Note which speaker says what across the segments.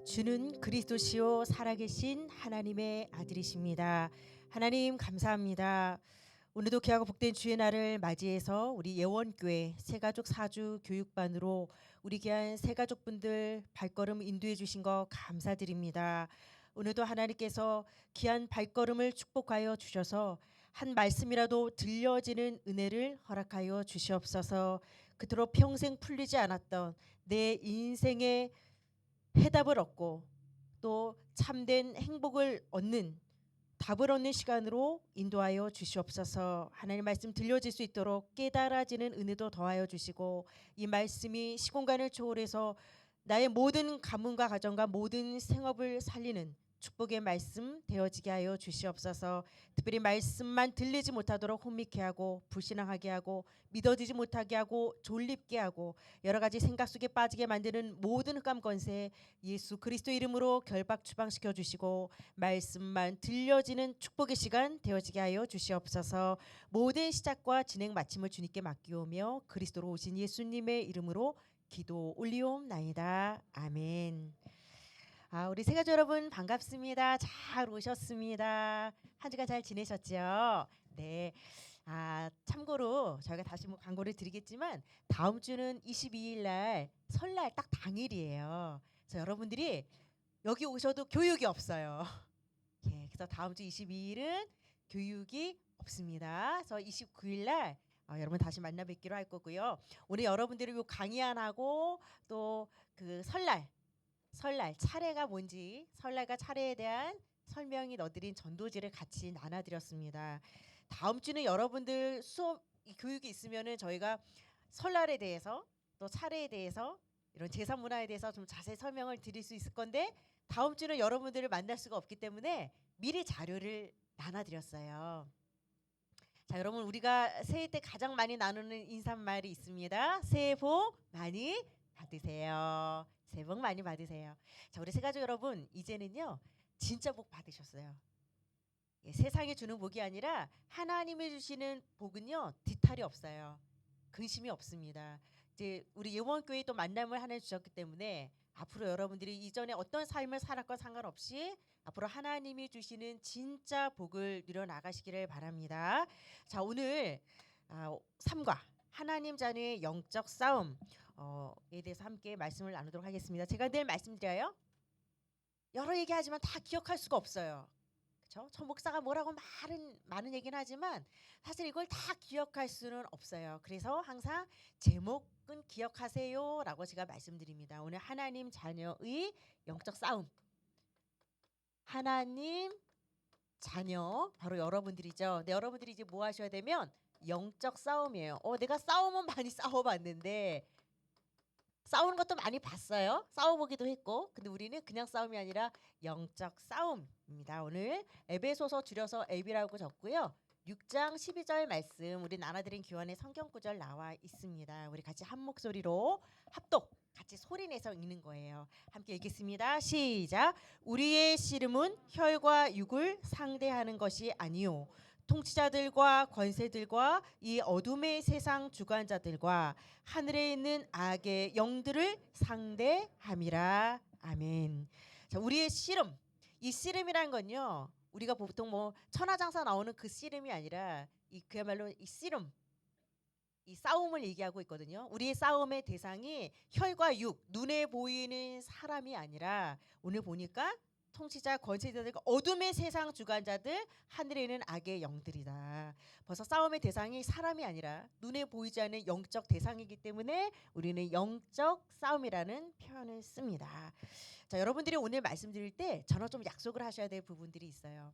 Speaker 1: 주는 그리스도시요 살아계신 하나님의 아들이십니다. 하나님 감사합니다. 오늘도 귀하고 복된 주의 날을 맞이해서 우리 예원교회 새가족 사주 교육반으로 우리 귀한 새가족분들 발걸음 인도해 주신 거 감사드립니다. 오늘도 하나님께서 귀한 발걸음을 축복하여 주셔서 한 말씀이라도 들려지는 은혜를 허락하여 주시옵소서. 그토록 평생 풀리지 않았던 내 인생의 해답을 얻고 또 참된 행복을 얻는 답을 얻는 시간으로 인도하여 주시옵소서. 하나님 말씀 들려질 수 있도록 깨달아지는 은혜도 더하여 주시고 이 말씀이 시공간을 초월해서 나의 모든 가문과 가정과 모든 생업을 살리는 축복의 말씀 되어지게 하여 주시옵소서. 특별히 말씀만 들리지 못하도록 혼미케 하고 불신앙하게 하고 믿어지지 못하게 하고 졸립게 하고 여러 가지 생각 속에 빠지게 만드는 모든 흑암 권세 예수 그리스도 이름으로 결박 추방시켜 주시고 말씀만 들려지는 축복의 시간 되어지게 하여 주시옵소서. 모든 시작과 진행 마침을 주님께 맡기오며 그리스도로 오신 예수님의 이름으로 기도 올리옵나이다. 아멘. 우리 새가족 여러분 반갑습니다. 잘 오셨습니다. 한 주간 잘 지내셨죠? 네. 참고로 저희가 다시 광고를 드리겠지만 다음 주는 22일 날 설날 딱 당일이에요. 그래서 여러분들이 여기 오셔도 교육이 없어요. 예, 그래서 다음 주 22일은 교육이 없습니다. 그래서 29일 날 여러분 다시 만나 뵙기로 할 거고요. 오늘 여러분들이 요 강의 안 하고 또 그 설날 차례가 뭔지 설날과 차례에 대한 설명이 넣어드린 전도지를 같이 나눠드렸습니다. 다음 주는 여러분들 수업 교육이 있으면은 저희가 설날에 대해서 또 차례에 대해서 이런 제사 문화에 대해서 좀 자세히 설명을 드릴 수 있을 건데 다음 주는 여러분들을 만날 수가 없기 때문에 미리 자료를 나눠드렸어요. 자, 여러분 우리가 새해 때 가장 많이 나누는 인사말이 있습니다. 새해 복 많이 받으세요. 새해 복 많이 받으세요. 자, 우리 새가족 여러분 이제는요 진짜 복 받으셨어요. 예, 세상이 주는 복이 아니라 하나님이 주시는 복은요 뒤탈이 없어요. 근심이 없습니다. 이제 우리 예원교회 또 만남을 하나 주셨기 때문에 앞으로 여러분들이 이전에 어떤 삶을 살았건 상관없이 앞으로 하나님이 주시는 진짜 복을 누려 나가시기를 바랍니다. 자, 오늘 3과 하나님 자녀의 영적 싸움에 대해서 함께 말씀을 나누도록 하겠습니다. 제가 늘 말씀드려요. 여러 얘기하지만 다 기억할 수가 없어요. 그렇죠? 저 목사가 뭐라고 많은 얘기는 하지만 사실 이걸 다 기억할 수는 없어요. 그래서 항상 제목은 기억하세요라고 제가 말씀드립니다. 오늘 하나님 자녀의 영적 싸움. 하나님 자녀 바로 여러분들이죠. 근데 여러분들이 이제 뭐 하셔야 되면 영적 싸움이에요. 내가 싸움은 많이 싸워봤는데 싸우는 것도 많이 봤어요. 싸워보기도 했고. 근데 우리는 그냥 싸움이 아니라 영적 싸움입니다. 오늘 에베소서 줄여서 에비라고 적고요. 6장 12절 말씀 우리 나눠드린 교환의 성경 구절 나와 있습니다. 우리 같이 한 목소리로 합독 같이 소리내서 읽는 거예요. 함께 읽겠습니다. 시작. 우리의 씨름은 혈과 육을 상대하는 것이 아니요 통치자들과 권세들과 이 어둠의 세상 주관자들과 하늘에 있는 악의 영들을 상대함이라. 아멘. 자, 우리의 씨름. 이 씨름이란 건요. 우리가 보통 뭐 천하장사 나오는 그 씨름이 아니라 이 그야말로 이 씨름. 이 싸움을 얘기하고 있거든요. 우리의 싸움의 대상이 혈과 육, 눈에 보이는 사람이 아니라 오늘 보니까 통치자, 권세자들, 어둠의 세상 주관자들, 하늘에 있는 악의 영들이다. 벌써 싸움의 대상이 사람이 아니라 눈에 보이지 않는 영적 대상이기 때문에 우리는 영적 싸움이라는 표현을 씁니다. 자, 여러분들이 오늘 말씀드릴 때 저는 좀 약속을 하셔야 될 부분들이 있어요.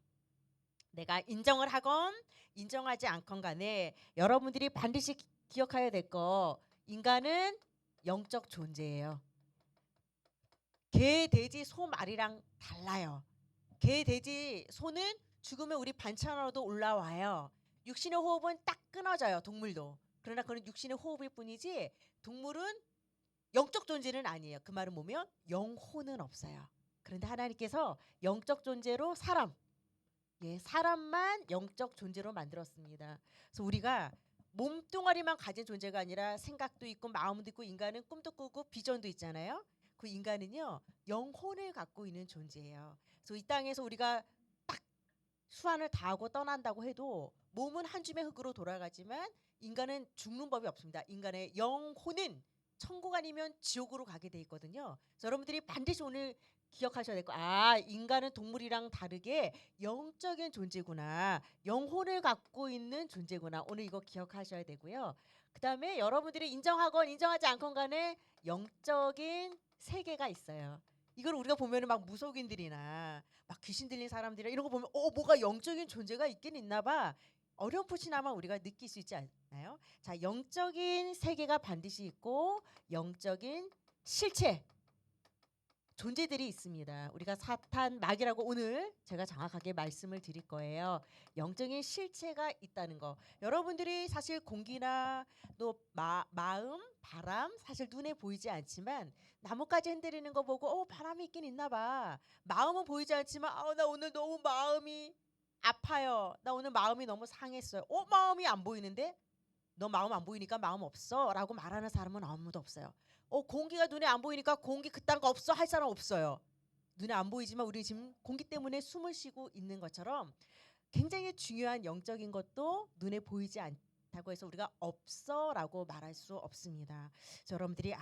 Speaker 1: 내가 인정을 하건 인정하지 않건 간에 여러분들이 반드시 기억해야 될 거, 인간은 영적 존재예요. 개, 돼지, 소, 말이랑 달라요. 개, 돼지, 소는 죽으면 우리 반찬으로도 올라와요. 육신의 호흡은 딱 끊어져요. 동물도. 그러나 그는 육신의 호흡일 뿐이지 동물은 영적 존재는 아니에요. 그 말은 뭐면 영혼은 없어요. 그런데 하나님께서 영적 존재로 사람만 영적 존재로 만들었습니다. 그래서 우리가 몸뚱아리만 가진 존재가 아니라 생각도 있고 마음도 있고 인간은 꿈도 꾸고 비전도 있잖아요. 그 인간은요 영혼을 갖고 있는 존재예요. 그래서 이 땅에서 우리가 딱 수완을 다하고 떠난다고 해도 몸은 한 줌의 흙으로 돌아가지만 인간은 죽는 법이 없습니다. 인간의 영혼은 천국 아니면 지옥으로 가게 돼 있거든요. 그래서 여러분들이 반드시 오늘 기억하셔야 될 거. 아, 인간은 동물이랑 다르게 영적인 존재구나. 영혼을 갖고 있는 존재구나. 오늘 이거 기억하셔야 되고요. 그다음에 여러분들이 인정하건 인정하지 않건 간에 영적인 세계가 있어요. 이걸 우리가 보면은 막 무속인들이나 막 귀신 들린 사람들이나 이런 거 보면 뭐가 영적인 존재가 있긴 있나 봐. 어렴풋이나마 우리가 느낄 수 있지 않나요? 자, 영적인 세계가 반드시 있고 영적인 실체 존재들이 있습니다. 우리가 사탄, 마귀라고 오늘 제가 정확하게 말씀을 드릴 거예요. 영적인 실체가 있다는 거. 여러분들이 사실 공기나 또 마음, 바람 사실 눈에 보이지 않지만 나뭇가지 흔들리는 거 보고 바람이 있긴 있나 봐. 마음은 보이지 않지만 나 오늘 너무 마음이 아파요. 나 오늘 마음이 너무 상했어요. 마음이 안 보이는데 너 마음 안 보이니까 마음 없어 라고 말하는 사람은 아무도 없어요. 공기가 눈에 안 보이니까 공기 그딴 거 없어 할 사람 없어요. 눈에 안 보이지만 우리 지금 공기 때문에 숨을 쉬고 있는 것처럼 굉장히 중요한 영적인 것도 눈에 보이지 않다고 해서 우리가 없어라고 말할 수 없습니다. 그래서 여러분들이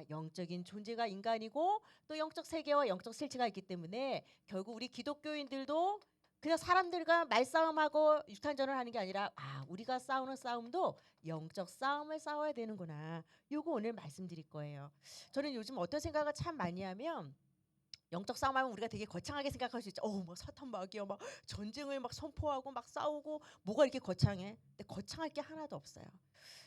Speaker 1: 영적인 존재가 인간이고 또 영적 세계와 영적 실체가 있기 때문에 결국 우리 기독교인들도 그냥 사람들과 말싸움하고 육탄전을 하는 게 아니라 우리가 싸우는 싸움도 영적 싸움을 싸워야 되는구나. 요거 오늘 말씀드릴 거예요. 저는 요즘 어떤 생각을 참 많이 하면 영적 싸움하면 우리가 되게 거창하게 생각할 수 있죠. 뭐 사탄 마귀야 막 전쟁을 막 선포하고 막 싸우고 뭐가 이렇게 거창해? 근데 거창할 게 하나도 없어요.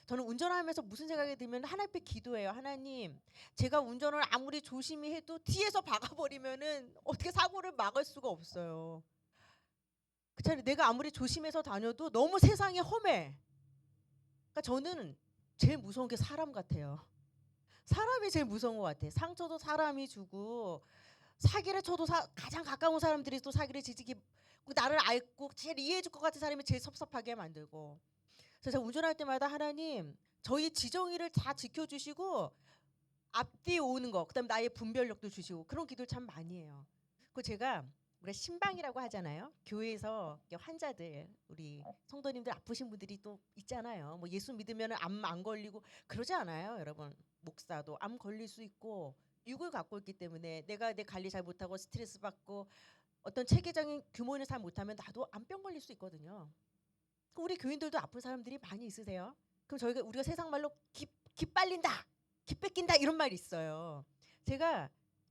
Speaker 1: 저는 운전하면서 무슨 생각이 들면 하나님 앞에 기도해요. 하나님, 제가 운전을 아무리 조심히 해도 뒤에서 박아버리면은 어떻게 사고를 막을 수가 없어요. 그렇잖아요. 내가 아무리 조심해서 다녀도 너무 세상이 험해. 그러니까 저는 제일 무서운 게 사람 같아요. 사람이 제일 무서운 것 같아. 상처도 사람이 주고 사기를 쳐도 가장 가까운 사람들이 또 사기를 지지기 나를 알고 제일 이해해줄 것 같은 사람이 제일 섭섭하게 만들고. 그래서 제가 운전할 때마다 하나님 저희 지정의를 다 지켜주시고 앞뒤 오는 거 그다음 나의 분별력도 주시고 그런 기도를 참 많이 해요. 그 제가 우리가 신방이라고 하잖아요. 교회에서 환자들 우리 성도님들 아프신 분들이 또 있잖아요. 뭐 예수 믿으면 암 안 걸리고 그러지 않아요, 여러분. 목사도 암 걸릴 수 있고 육을 갖고 있기 때문에 내가 내 관리 잘 못하고 스트레스 받고 어떤 체계적인 규모는 잘 못하면 나도 암병 걸릴 수 있거든요. 우리 교인들도 아픈 사람들이 많이 있으세요? 그럼 우리가 세상 말로 기 빨린다, 기 뺏긴다 이런 말이 있어요. 제가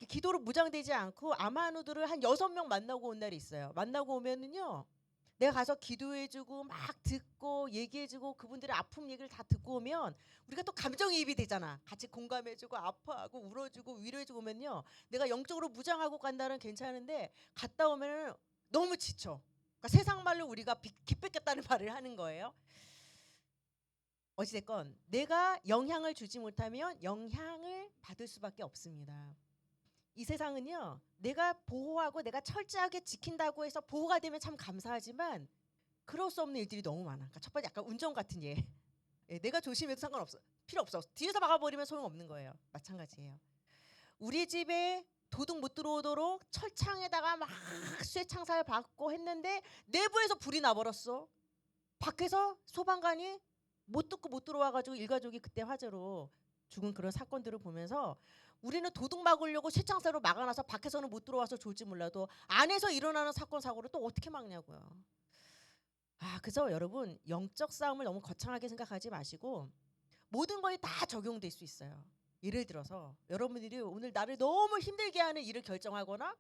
Speaker 1: 기도로 무장되지 않고 암환우들을 한 6명 만나고 온 날이 있어요. 만나고 오면은요. 내가 가서 기도해주고 막 듣고 얘기해주고 그분들의 아픔 얘기를 다 듣고 오면 우리가 또 감정이입이 되잖아. 같이 공감해주고 아파하고 울어주고 위로해주고 오면요. 내가 영적으로 무장하고 간다는 괜찮은데 갔다 오면은 너무 지쳐. 그러니까 세상 말로 우리가 기 뺏겼다는 말을 하는 거예요. 어찌됐건 내가 영향을 주지 못하면 영향을 받을 수밖에 없습니다. 이 세상은요. 내가 보호하고 내가 철저하게 지킨다고 해서 보호가 되면 참 감사하지만 그럴 수 없는 일들이 너무 많아. 그러니까 첫 번째 약간 운전 같은 예. 내가 조심해도 상관없어. 필요 없어. 뒤에서 막아버리면 소용없는 거예요. 마찬가지예요. 우리 집에 도둑 못 들어오도록 철창에다가 막 쇠창살 받고 했는데 내부에서 불이 나버렸어. 밖에서 소방관이 못 듣고 못 들어와가지고 일가족이 그때 화재로 죽은 그런 사건들을 보면서 우리는 도둑 막으려고 쇠창살로 막아놔서 밖에서는 못 들어와서 좋을지 몰라도 안에서 일어나는 사건 사고를 또 어떻게 막냐고요. 그래서 여러분 영적 싸움을 너무 거창하게 생각하지 마시고 모든 거에 다 적용될 수 있어요. 예를 들어서 여러분들이 오늘 나를 너무 힘들게 하는 일을 결정하거나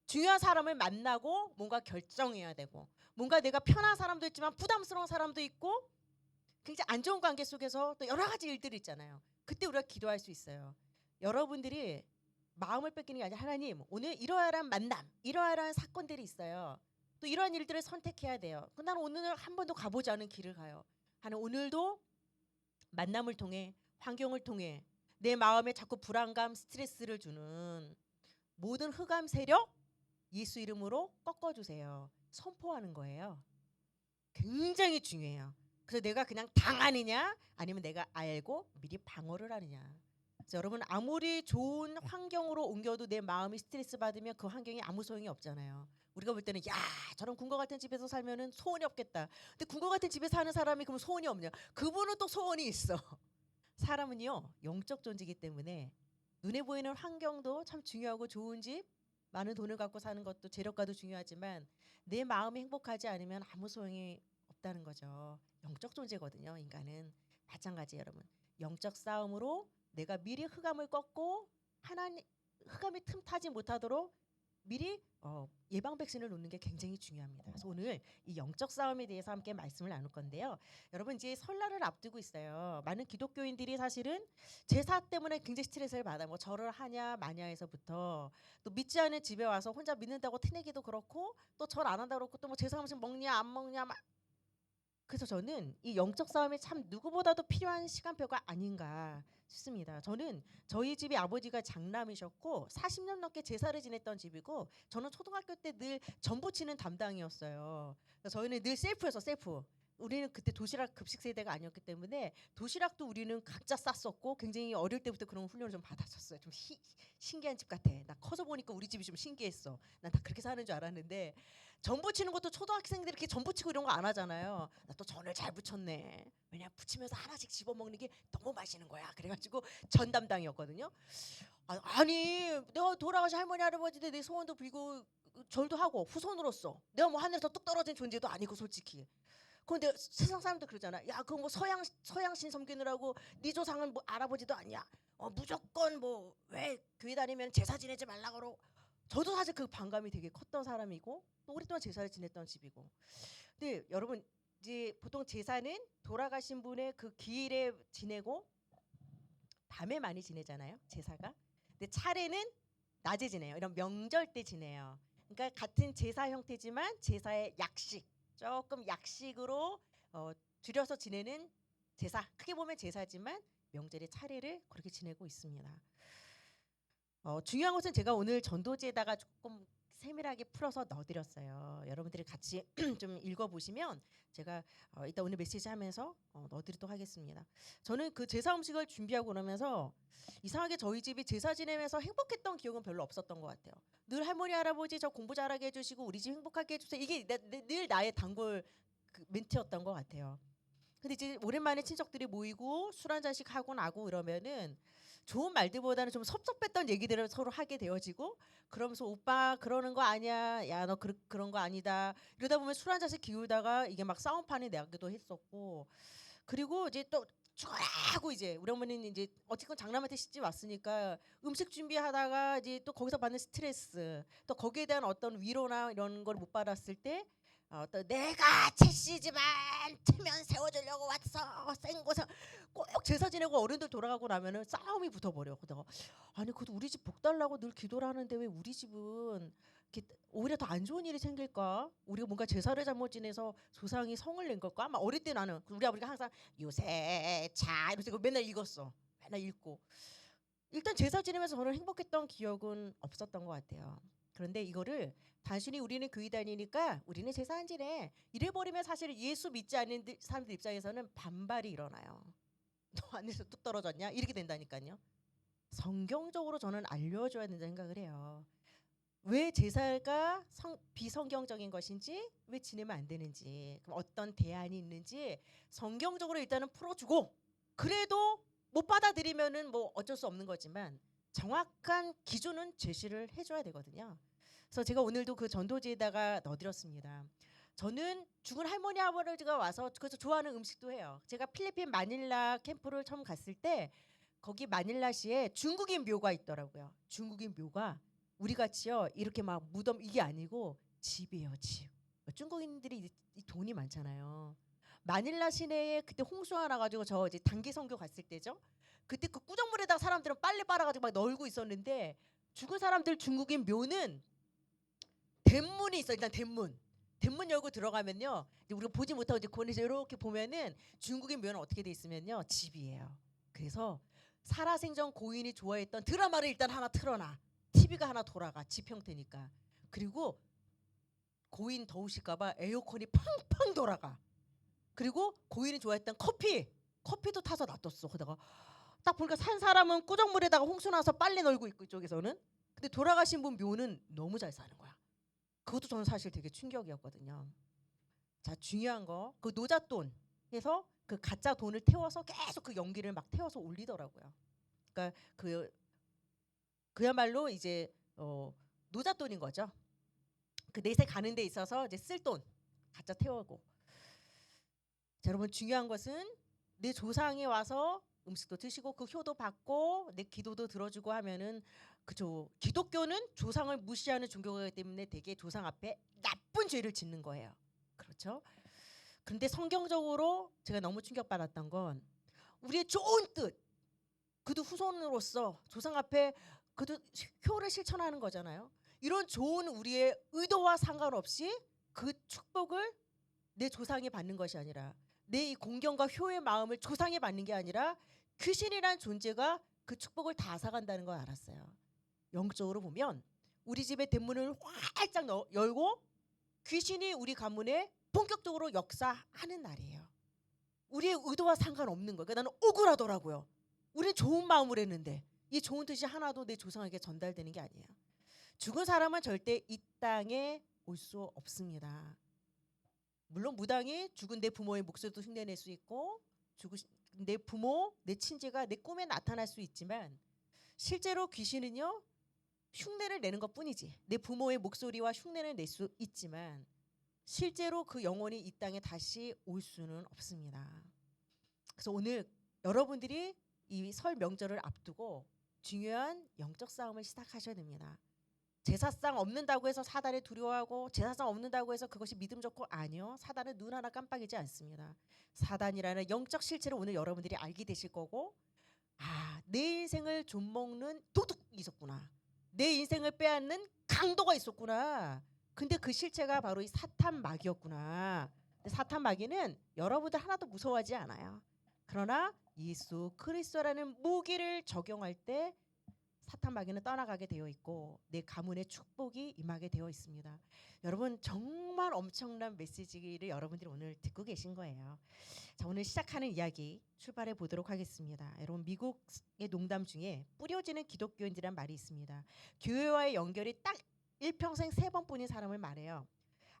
Speaker 1: 중요한 사람을 만나고 뭔가 결정해야 되고 뭔가 내가 편한 사람도 있지만 부담스러운 사람도 있고 굉장히 안 좋은 관계 속에서 또 여러 가지 일들이 있잖아요. 그때 우리가 기도할 수 있어요. 여러분들이 마음을 뺏기는 게 아니라 하나님 오늘 이러한 만남 이러한 사건들이 있어요. 또 이러한 일들을 선택해야 돼요. 나는 오늘 한 번도 가보지 않은 길을 가요. 하나님 오늘도 만남을 통해 환경을 통해 내 마음에 자꾸 불안감 스트레스를 주는 모든 흑암 세력 예수 이름으로 꺾어주세요. 선포하는 거예요. 굉장히 중요해요. 그래서 내가 그냥 당하느냐 아니면 내가 알고 미리 방어를 하느냐. 그래서 여러분 아무리 좋은 환경으로 옮겨도 내 마음이 스트레스 받으면 그 환경이 아무 소용이 없잖아요. 우리가 볼 때는 야 저런 궁궐 같은 집에서 살면은 소원이 없겠다. 근데 궁궐 같은 집에 사는 사람이 그럼 소원이 없냐? 그분은 또 소원이 있어. 사람은요 영적 존재이기 때문에 눈에 보이는 환경도 참 중요하고 좋은 집, 많은 돈을 갖고 사는 것도 재력가도 중요하지만 내 마음이 행복하지 않으면 아무 소용이 없다는 거죠. 영적 존재거든요. 인간은 마찬가지 여러분. 영적 싸움으로 내가 미리 흑암을 꺾고 하나님 흑암이 틈타지 못하도록 미리 예방 백신을 놓는 게 굉장히 중요합니다. 그래서 오늘 이 영적 싸움에 대해서 함께 말씀을 나눌 건데요. 여러분 이제 설날을 앞두고 있어요. 많은 기독교인들이 사실은 제사 때문에 굉장히 스트레스를 받아. 뭐 절을 하냐 마냐에서부터 또 믿지 않은 집에 와서 혼자 믿는다고 티내기도 그렇고 또 절 안 한다고 그렇고 또 뭐 제사 음식 먹냐 안 먹냐 막. 그래서 저는 이 영적 싸움이 참 누구보다도 필요한 시간표가 아닌가 싶습니다. 저는 저희 집이 아버지가 장남이셨고 40년 넘게 제사를 지냈던 집이고 저는 초등학교 때 늘 전부 치는 담당이었어요. 그래서 저희는 늘 셀프였어 셀프. 우리는 그때 도시락 급식 세대가 아니었기 때문에 도시락도 우리는 각자 쌌었고 굉장히 어릴 때부터 그런 훈련을 좀 받았었어요. 좀 신기한 집 같아. 나 커서 보니까 우리 집이 좀 신기했어. 난 다 그렇게 사는 줄 알았는데 전 부치는 것도 초등학생들이 이렇게 전 부치고 이런 거 안 하잖아요. 나 또 전을 잘 부쳤네. 왜냐 부치면서 하나씩 집어 먹는 게 너무 맛있는 거야. 그래가지고 전 담당이었거든요. 아니 내가 돌아가신 할머니 할아버지들 내 소원도 빌고 절도 하고 후손으로서 내가 뭐 하늘에서 뚝 떨어진 존재도 아니고 솔직히. 그런데 세상 사람들 그러잖아. 야 그거 뭐 서양신 섬기느라고 네 조상은 뭐 할아버지도 아니야. 무조건 뭐 왜 교회 다니면 제사 지내지 말라 그러고. 저도 사실 그 반감이 되게 컸던 사람이고 또 오랫동안 제사를 지냈던 집이고. 근데 여러분 이제 보통 제사는 돌아가신 분의 그 기일에 지내고 밤에 많이 지내잖아요. 제사가. 근데 차례는 낮에 지내요. 이런 명절 때 지내요. 그러니까 같은 제사 형태지만 제사의 약식 조금 약식으로 줄여서 지내는 제사. 크게 보면 제사지만 명절의 차례를 그렇게 지내고 있습니다. 중요한 것은 제가 오늘 전도지에다가 조금 세밀하게 풀어서 넣어드렸어요. 여러분들이 같이 좀 읽어보시면 제가 이따 오늘 메시지 하면서 넣어드리도록 하겠습니다. 저는 그 제사 음식을 준비하고 그러면서 이상하게 저희 집이 제사 지내면서 행복했던 기억은 별로 없었던 것 같아요. 늘 할머니 할아버지 저 공부 잘하게 해주시고 우리 집 행복하게 해주세요. 이게 늘 나의 단골 그 멘트였던 것 같아요. 근데 이제 오랜만에 친척들이 모이고 술 한 잔씩 하고 나고 이러면은 좋은 말들보다는 좀 섭섭했던 얘기들을 서로 하게 되어지고 그러면서 오빠 그러는 거 아니야. 야 너 그런 거 아니다. 이러다 보면 술 한 잔씩 기울다가 이게 막 싸움판이 나기도 했었고 그리고 이제 또 죽어라고 이제 우리 어머니는 이제 어쨌건 장남한테 시집 왔으니까 음식 준비하다가 이제 또 거기서 받는 스트레스 또 거기에 대한 어떤 위로나 이런 걸 못 받았을 때 또 내가 채씨지만 체면 세워주려고 왔어 생고생 꼭 제사 지내고 어른들 돌아가고 나면은 싸움이 붙어버려. 그러다가 아니 그래도 우리 집 복 달라고 늘 기도를 하는데 왜 우리 집은 이렇게 오히려 더 안 좋은 일이 생길까? 우리가 뭔가 제사를 잘못 지내서 조상이 성을 낸 걸까? 막 어릴 때 나는 우리 아버지가 항상 요새차 이러면서 이거 맨날 읽었어. 맨날 읽고 일단 제사 지내면서 저는 행복했던 기억은 없었던 것 같아요. 그런데 이거를 단순히 우리는 교회 다니니까 우리는 제사 안 지내 이래버리면 사실 예수 믿지 않는 사람들 입장에서는 반발이 일어나요. 너 하늘에서 뚝 떨어졌냐? 이렇게 된다니까요. 성경적으로 저는 알려줘야 된다는 생각을 해요. 왜 제사가 비성경적인 것인지 왜 지내면 안 되는지 그럼 어떤 대안이 있는지 성경적으로 일단은 풀어주고 그래도 못 받아들이면은 뭐 어쩔 수 없는 거지만 정확한 기준은 제시를 해줘야 되거든요. 그래서 제가 오늘도 그 전도지에다가 넣어드렸습니다. 저는 죽은 할머니 아버지가 와서 그래서 좋아하는 음식도 해요. 제가 필리핀 마닐라 캠프를 처음 갔을 때 거기 마닐라시에 중국인 묘가 있더라고요. 중국인 묘가 우리 같이요 이렇게 막 무덤 이게 아니고 집이에요 집. 중국인들이 이 돈이 많잖아요. 마닐라 시내에 그때 홍수가 나가지고 저 이제 단기 선교 갔을 때죠. 그때 그 구정물에다가 사람들은 빨래 빨아가지고 막 널고 있었는데 죽은 사람들 중국인 묘는 대문이 있어. 일단 대문 열고 들어가면요 이제 우리가 보지 못하고 이제 권에서 이렇게 보면은 중국인 묘는 어떻게 돼 있으면요 집이에요. 그래서 살아생전 고인이 좋아했던 드라마를 일단 하나 틀어놔. TV가 하나 돌아가 집 형태니까. 그리고 고인 더우실까봐 에어컨이 팡팡 돌아가. 그리고 고인이 좋아했던 커피도 타서 놔뒀어. 그러다가 딱 보니까 산 사람은 꾸정물에다가 홍수 나서 빨래 널고 있고 이쪽에서는. 근데 돌아가신 분 묘는 너무 잘 사는 거야. 그것도 저는 사실 되게 충격이었거든요. 자, 중요한 거 그 노잣돈 해서 그 가짜 돈을 태워서 계속 그 연기를 막 태워서 올리더라고요. 그러니까 그야말로 이제 노잣돈인 거죠. 그 내세 가는 데 있어서 이제 쓸 돈 가짜 태우고. 자, 여러분 중요한 것은 내 조상이 와서 음식도 드시고 그 효도 받고 내 기도도 들어주고 하면은 그죠. 기독교는 조상을 무시하는 종교이기 때문에 되게 조상 앞에 나쁜 죄를 짓는 거예요. 그렇죠? 그런데 성경적으로 제가 너무 충격받았던 건 우리의 좋은 뜻, 그도 후손으로서 조상 앞에 그도 효를 실천하는 거잖아요. 이런 좋은 우리의 의도와 상관없이 그 축복을 내 조상이 받는 것이 아니라 내 이 공경과 효의 마음을 조상이 받는 게 아니라 귀신이란 존재가 그 축복을 다 앗아간다는 걸 알았어요. 영적으로 보면 우리 집의 대문을 활짝 열고 귀신이 우리 가문에 본격적으로 역사하는 날이에요. 우리의 의도와 상관없는 거예요. 그러니까 나는 억울하더라고요. 우리는 좋은 마음을 했는데 이 좋은 뜻이 하나도 내 조상에게 전달되는 게 아니에요. 죽은 사람은 절대 이 땅에 올 수 없습니다. 물론 무당이 죽은 내 부모의 목소리도 흉내낼 수 있고 내 부모, 내 친지가 내 꿈에 나타날 수 있지만 실제로 귀신은요 흉내를 내는 것뿐이지. 내 부모의 목소리와 흉내를 낼 수 있지만 실제로 그 영혼이 이 땅에 다시 올 수는 없습니다. 그래서 오늘 여러분들이 이 설 명절을 앞두고 중요한 영적 싸움을 시작하셔야 됩니다. 제사상 없는다고 해서 사단에 두려워하고 제사상 없는다고 해서 그것이 믿음 좋고 아니요. 사단은 눈 하나 깜빡이지 않습니다. 사단이라는 영적 실체를 오늘 여러분들이 알게 되실 거고 내 인생을 좀먹는 도둑이 있었구나. 내 인생을 빼앗는 강도가 있었구나. 근데 그 실체가 바로 이 사탄 마귀였구나. 사탄 마귀는 여러분들 하나도 무서워하지 않아요. 그러나 예수 그리스도라는 무기를 적용할 때 사탄 마귀는 떠나가게 되어 있고 내 가문의 축복이 임하게 되어 있습니다. 여러분 정말 엄청난 메시지를 여러분들이 오늘 듣고 계신 거예요. 자, 오늘 시작하는 이야기 출발해 보도록 하겠습니다. 여러분 미국의 농담 중에 뿌려지는 기독교인이란 말이 있습니다. 교회와의 연결이 딱 일평생 3번 뿐인 사람을 말해요.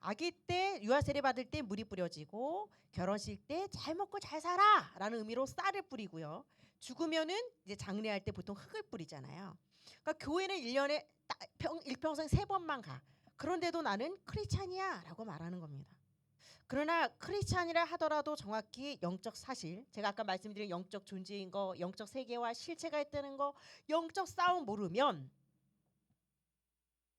Speaker 1: 아기 때 유아 세례 받을 때 물이 뿌려지고 결혼식 때 잘 먹고 잘 살아라는 의미로 쌀을 뿌리고요. 죽으면은 이제 장례할 때 보통 흙을 뿌리잖아요. 그러니까 교회는 1년에 일평생 3번만 가. 그런데도 나는 크리스찬이야라고 말하는 겁니다. 그러나 크리스찬이라 하더라도 정확히 영적 사실, 제가 아까 말씀드린 영적 존재인 거, 영적 세계와 실체가 있다는 거, 영적 싸움 모르면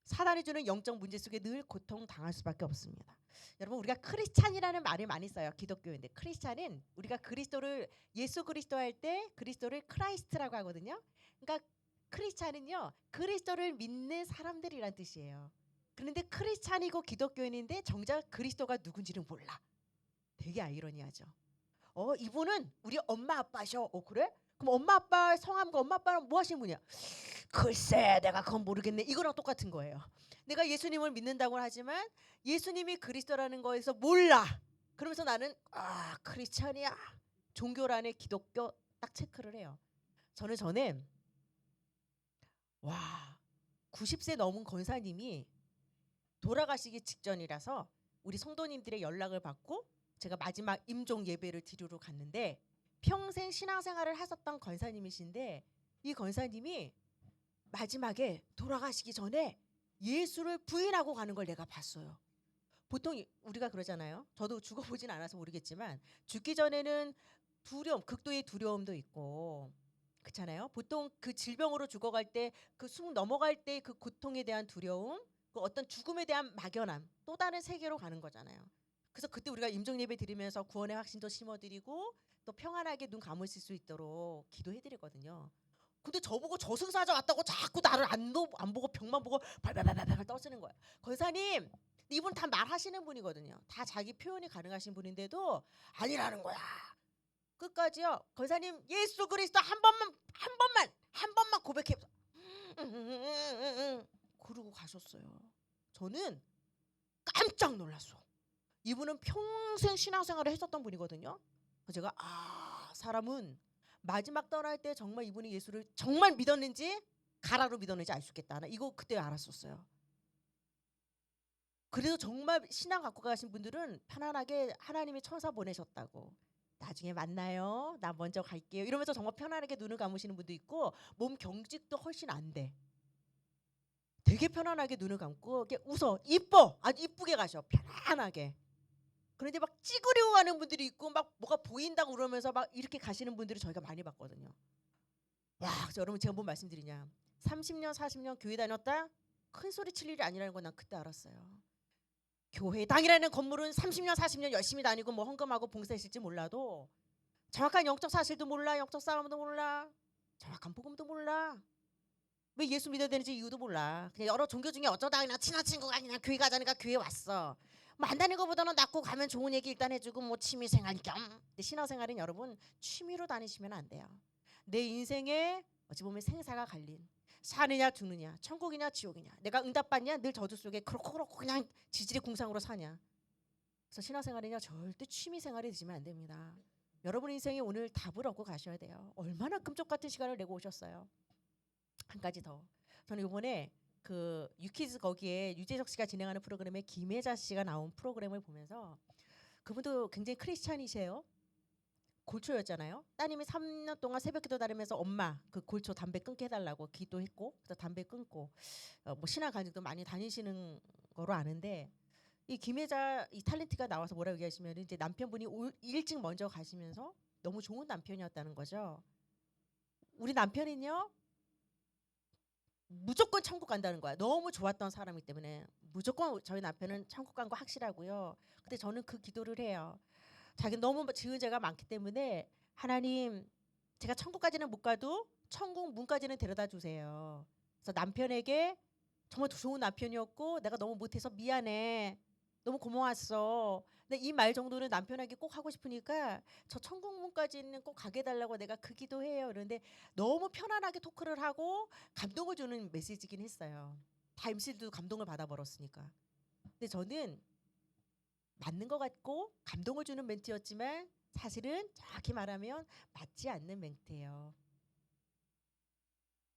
Speaker 1: 사단이 주는 영적 문제 속에 늘 고통당할 수밖에 없습니다. 여러분 우리가 크리스찬이라는 말을 많이 써요. 기독교인데 크리스찬은 우리가 그리스도를 예수 그리스도 할 때 그리스도를 크라이스트라고 하거든요. 그러니까 크리스찬은요 그리스도를 믿는 사람들이란 뜻이에요. 그런데 크리스찬이고 기독교인인데 정작 그리스도가 누군지는 몰라. 되게 아이러니하죠. 이분은 우리 엄마 아빠셔. 그래? 그럼 엄마 아빠 성함과 엄마 아빠는 뭐 하시는 분이야? 글쎄 내가 그건 모르겠네. 이거랑 똑같은 거예요. 내가 예수님을 믿는다고 하지만 예수님이 그리스도라는 거에서 몰라. 그러면서 나는 크리스찬이야. 종교란에 기독교 딱 체크를 해요. 저는 전에 90세 넘은 권사님이 돌아가시기 직전이라서 우리 성도님들의 연락을 받고 제가 마지막 임종 예배를 드리러 갔는데 평생 신앙생활을 하셨던 권사님이신데 이 권사님이 마지막에 돌아가시기 전에 예수를 부인하고 가는 걸 내가 봤어요. 보통 우리가 그러잖아요. 저도 죽어보진 않아서 모르겠지만 죽기 전에는 두려움, 극도의 두려움도 있고 그렇잖아요. 보통 그 질병으로 죽어갈 때 그 숨 넘어갈 때 그 고통에 대한 두려움, 그 어떤 죽음에 대한 막연함, 또 다른 세계로 가는 거잖아요. 그래서 그때 우리가 임종 예배 드리면서 구원의 확신도 심어드리고 또 평안하게 눈 감으실 수 있도록 기도해드리거든요. 근데 저보고 저승사자 왔다고 자꾸 나를 안 보고 벽만 보고 발발발발 떠쓰는 거예요. 권사님, 이분 다 말하시는 분이거든요. 다 자기 표현이 가능하신 분인데도 아니라는 거야. 끝까지요. 권사님 예수 그리스도 한 번만 고백해. 그러고 가셨어요. 저는 깜짝 놀랐어. 이분은 평생 신앙생활을 했었던 분이거든요. 제가 사람은 마지막 떠날 때 정말 이분이 예수를 정말 믿었는지 가라로 믿었는지 알 수 있겠다. 나 이거 그때 알았었어요. 그래서 정말 신앙 갖고 가신 분들은 편안하게 하나님이 천사 보내셨다고. 나중에 만나요. 나 먼저 갈게요. 이러면서 정말 편안하게 눈을 감으시는 분도 있고 몸 경직도 훨씬 안 돼. 되게 편안하게 눈을 감고 이렇게 웃어. 이뻐. 아주 이쁘게 가셔. 편안하게. 그런데 막 찌그려고 가는 분들이 있고 막 뭐가 보인다고 그러면서 막 이렇게 가시는 분들을 저희가 많이 봤거든요. 와, 그래서 여러분 제가 뭔 말씀드리냐. 30년 40년 교회 다녔다? 큰 소리 칠 일이 아니라는 건 난 그때 알았어요. 교회당이라는 건물은 30년 40년 열심히 다니고 뭐 헌금하고 봉사했을지 몰라도 정확한 영적 사실도 몰라. 영적 싸움도 몰라. 정확한 복음도 몰라. 왜 예수 믿어야 되는지 이유도 몰라. 그냥 여러 종교 중에 어쩌다 그냥 친한 친구가 그냥 교회 가자니까 교회 왔어. 뭐 안 다니는 것보다는 낫고 가면 좋은 얘기 일단 해주고 뭐 취미생활 겸. 근데 신앙생활은 여러분 취미로 다니시면 안 돼요. 내 인생에 어찌 보면 생사가 갈린 사느냐 죽느냐 천국이냐 지옥이냐 내가 응답받냐 늘 저주 속에 그렇고 그냥 지질이 궁상으로 사냐. 그래서 신앙생활이냐 절대 취미생활이 되시면 안 됩니다. 여러분 인생에 오늘 답을 얻고 가셔야 돼요. 얼마나 금쪽 같은 시간을 내고 오셨어요. 한 가지 더. 저는 이번에 그 유키즈 거기에 유재석 씨가 진행하는 프로그램에 김혜자 씨가 나온 프로그램을 보면서 그분도 굉장히 크리스찬이세요. 골초였잖아요. 따님이 3년 동안 새벽기도 다니면서 엄마 그 골초 담배 끊게 해달라고 기도했고 그래서 담배 끊고 뭐 신앙 간증도 많이 다니시는 거로 아는데 이 김혜자 이 탤런트가 나와서 뭐라고 얘기하시면 이제 남편분이 일찍 먼저 가시면서 너무 좋은 남편이었다는 거죠. 우리 남편은요 무조건 천국 간다는 거야. 너무 좋았던 사람이기 때문에 무조건 저희 남편은 천국 간 거 확실하고요. 근데 저는 그 기도를 해요. 자기는 너무 지은 죄가 많기 때문에 하나님 제가 천국까지는 못 가도 천국 문까지는 데려다 주세요. 그래서 남편에게 정말 좋은 남편이었고 내가 너무 못해서 미안해. 너무 고마웠어. 근데 이 말 정도는 남편에게 꼭 하고 싶으니까 저 천국문까지는 꼭 가게 해달라고 내가 그 기도해요. 그런데 너무 편안하게 토크를 하고 감동을 주는 메시지긴 했어요. 다 MC들도 감동을 받아버렸으니까. 근데 저는 맞는 것 같고 감동을 주는 멘트였지만 사실은 정확히 말하면 맞지 않는 멘트예요.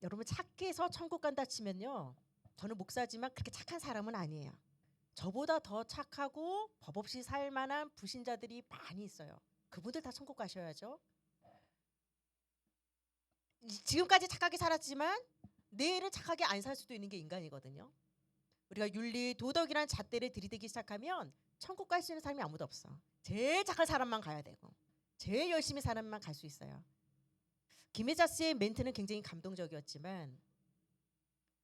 Speaker 1: 여러분 착해서 천국 간다 치면요. 저는 목사지만 그렇게 착한 사람은 아니에요. 저보다 더 착하고 법 없이 살 만한 불신자들이 많이 있어요. 그분들 다 천국 가셔야죠. 지금까지 착하게 살았지만 내일은 착하게 안 살 수도 있는 게 인간이거든요. 우리가 윤리, 도덕이란 잣대를 들이대기 시작하면 천국 갈 수 있는 사람이 아무도 없어. 제일 착한 사람만 가야 되고 제일 열심히 사는 사람만 갈 수 있어요. 김혜자 씨의 멘트는 굉장히 감동적이었지만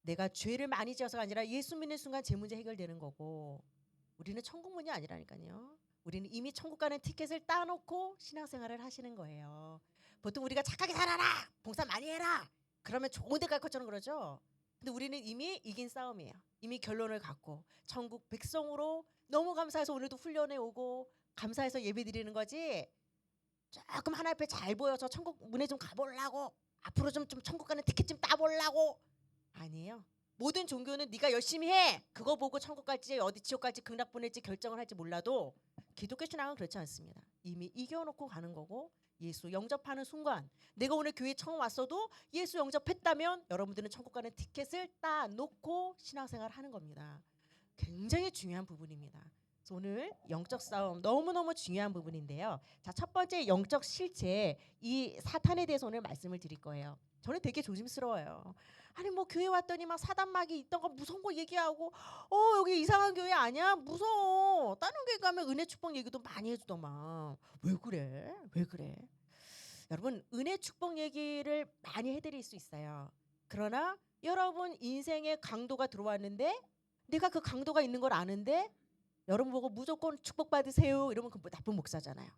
Speaker 1: 내가 죄를 많이 지어서가 아니라 예수 믿는 순간 제 문제 해결되는 거고 우리는 천국문이 아니라니까요. 우리는 이미 천국 가는 티켓을 따놓고 신앙생활을 하시는 거예요. 보통 우리가 착하게 살아라, 봉사 많이 해라, 그러면 좋은 데 갈 것처럼 그러죠. 근데 우리는 이미 이긴 싸움이에요. 이미 결론을 갖고 천국 백성으로 너무 감사해서 오늘도 훈련해 오고 감사해서 예배 드리는 거지. 조금 하나 앞에 잘 보여서 천국 문에 좀 가보려고 앞으로 좀 천국 가는 티켓 좀 따보려고 아니에요. 모든 종교는 네가 열심히 해. 그거 보고 천국 갈지 어디 지옥 갈지 극락 보낼지 결정을 할지 몰라도 기독교 신앙은 그렇지 않습니다. 이미 이겨놓고 가는 거고 예수 영접하는 순간 내가 오늘 교회 처음 왔어도 예수 영접했다면 여러분들은 천국 가는 티켓을 따놓고 신앙생활 하는 겁니다. 굉장히 중요한 부분입니다. 그래서 오늘 영적 싸움 너무너무 중요한 부분인데요. 자, 첫 번째 영적 실체 이 사탄에 대해서 오늘 말씀을 드릴 거예요. 저는 되게 조심스러워요. 아니 뭐 교회 왔더니 막 사단막이 있던 거 무서운 거 얘기하고 여기 이상한 교회 아니야? 무서워. 다른 교회 가면 은혜 축복 얘기도 많이 해주더만. 왜 그래? 왜 그래? 여러분 은혜 축복 얘기를 많이 해드릴 수 있어요. 그러나 여러분 인생에 강도가 들어왔는데 내가 그 강도가 있는 걸 아는데 여러분 보고 무조건 축복받으세요 이러면 그 나쁜 목사잖아요.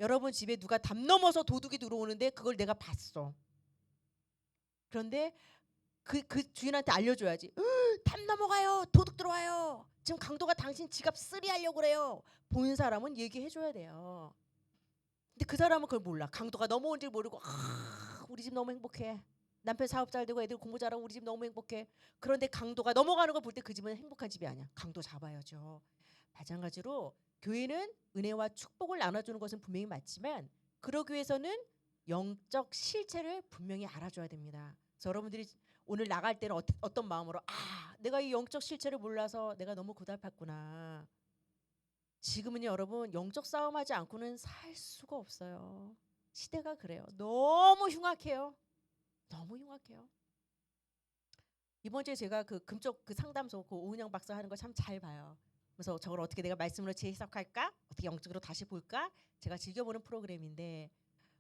Speaker 1: 여러분 집에 누가 담 넘어서 도둑이 들어오는데 그걸 내가 봤어. 그런데 그 주인한테 알려줘야지. 담 넘어가요. 도둑 들어와요. 지금 강도가 당신 지갑 쓰리하려고 그래요. 보는 사람은 얘기해줘야 돼요. 근데 그 사람은 그걸 몰라. 강도가 넘어온 줄 모르고 우리 집 너무 행복해. 남편 사업 잘 되고 애들 공부 잘하고 우리 집 너무 행복해. 그런데 강도가 넘어가는 걸 볼 때 그 집은 행복한 집이 아니야. 강도 잡아야죠. 마찬가지로 교회는 은혜와 축복을 나눠주는 것은 분명히 맞지만 그러기 위해서는 영적 실체를 분명히 알아줘야 됩니다. 그래서 여러분들이 오늘 나갈 때는 어떤 마음으로 내가 이 영적 실체를 몰라서 내가 너무 고달팠구나. 지금은요 여러분 영적 싸움하지 않고는 살 수가 없어요. 시대가 그래요. 너무 흉악해요. 너무 흉악해요. 이번 주에 제가 그 금쪽 그 상담소 그 오은영 박사 하는 거 참 잘 봐요. 그래서 저걸 어떻게 내가 말씀으로 재해석할까? 어떻게 영적으로 다시 볼까? 제가 즐겨보는 프로그램인데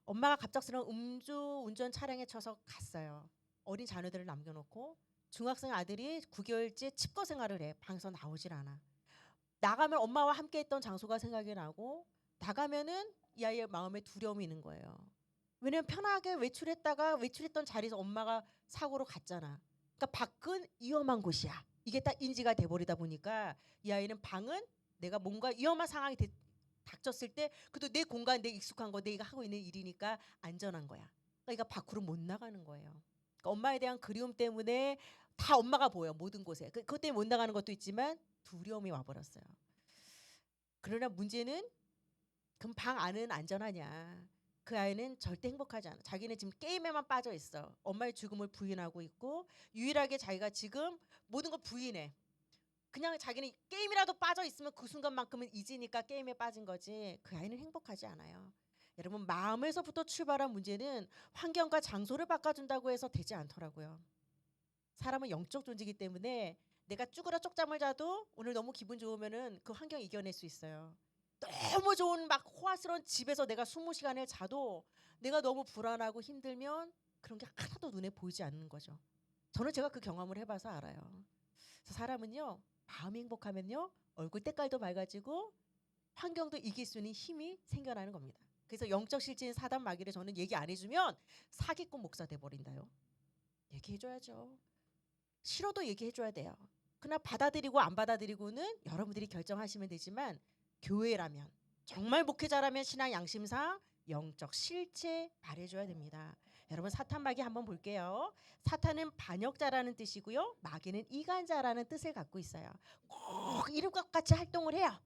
Speaker 1: 엄마가 갑작스러운 음주운전 차량에 쳐서 갔어요. 어린 자녀들을 남겨놓고 중학생 아들이 9개월째 칩거 생활을 해. 방에서 나오질 않아. 나가면 엄마와 함께 했던 장소가 생각이 나고 나가면은 이 아이의 마음에 두려움이 있는 거예요. 왜냐면 편하게 외출했던 자리에서 엄마가 사고로 갔잖아. 그러니까 밖은 위험한 곳이야. 이게 딱 인지가 돼버리다 보니까 이 아이는 방은 내가 뭔가 위험한 상황이 닥쳤을 때 그래도 내 공간, 내 익숙한 거, 내가 하고 있는 일이니까 안전한 거야. 그러니까 밖으로 못 나가는 거예요. 그러니까 엄마에 대한 그리움 때문에 다 엄마가 보여 모든 곳에. 그것 때문에 못 나가는 것도 있지만 두려움이 와버렸어요. 그러나 문제는 그럼 방 안은 안전하냐? 그 아이는 절대 행복하지 않아. 자기는 지금 게임에만 빠져 있어. 엄마의 죽음을 부인하고 있고 유일하게 자기가 지금 모든 걸 부인해. 그냥 자기는 게임이라도 빠져 있으면 그 순간만큼은 잊으니까 게임에 빠진 거지. 그 아이는 행복하지 않아요. 여러분 마음에서부터 출발한 문제는 환경과 장소를 바꿔준다고 해서 되지 않더라고요. 사람은 영적 존재이기 때문에 내가 쭈그려 쪽잠을 자도 오늘 너무 기분 좋으면은 그 환경 이겨낼 수 있어요. 너무 좋은 막 호화스러운 집에서 내가 20시간을 자도 내가 너무 불안하고 힘들면 그런 게 하나도 눈에 보이지 않는 거죠. 저는 제가 그 경험을 해봐서 알아요. 그래서 사람은요 마음이 행복하면요 얼굴 때깔도 밝아지고 환경도 이길 수 있는 힘이 생겨나는 겁니다. 그래서 영적 실제인 사단 마귀를 저는 얘기 안 해주면 사기꾼 목사 돼버린다요. 얘기해줘야죠. 싫어도 얘기해줘야 돼요. 그러나 받아들이고 안 받아들이고는 여러분들이 결정하시면 되지만 교회라면 정말 목회자라면 신앙 양심상 영적 실체 발해줘야 됩니다. 여러분 사탄 마귀 한번 볼게요. 사탄은 반역자라는 뜻이고요. 마귀는 이간자라는 뜻을 갖고 있어요. 꼭 이름과 같이 활동을 해요.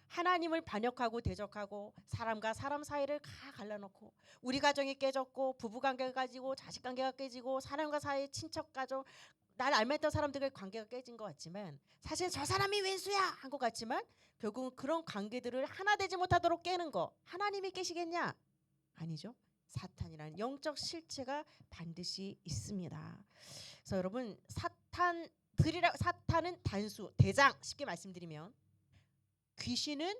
Speaker 1: 하나님을 반역하고 대적하고 사람과 사람 사이를 다 갈라놓고 우리 가정이 깨졌고 부부관계가 깨지고 자식관계가 깨지고 사람과 사이 친척 가족 날 알만했던 사람들과의 관계가 깨진 것 같지만 사실 저 사람이 왼수야 한 것 같지만 결국은 그런 관계들을 하나 되지 못하도록 깨는 거 하나님이 깨시겠냐? 아니죠. 사탄이라는 영적 실체가 반드시 있습니다. 그래서 여러분 사탄은 단수 대장 쉽게 말씀드리면 귀신은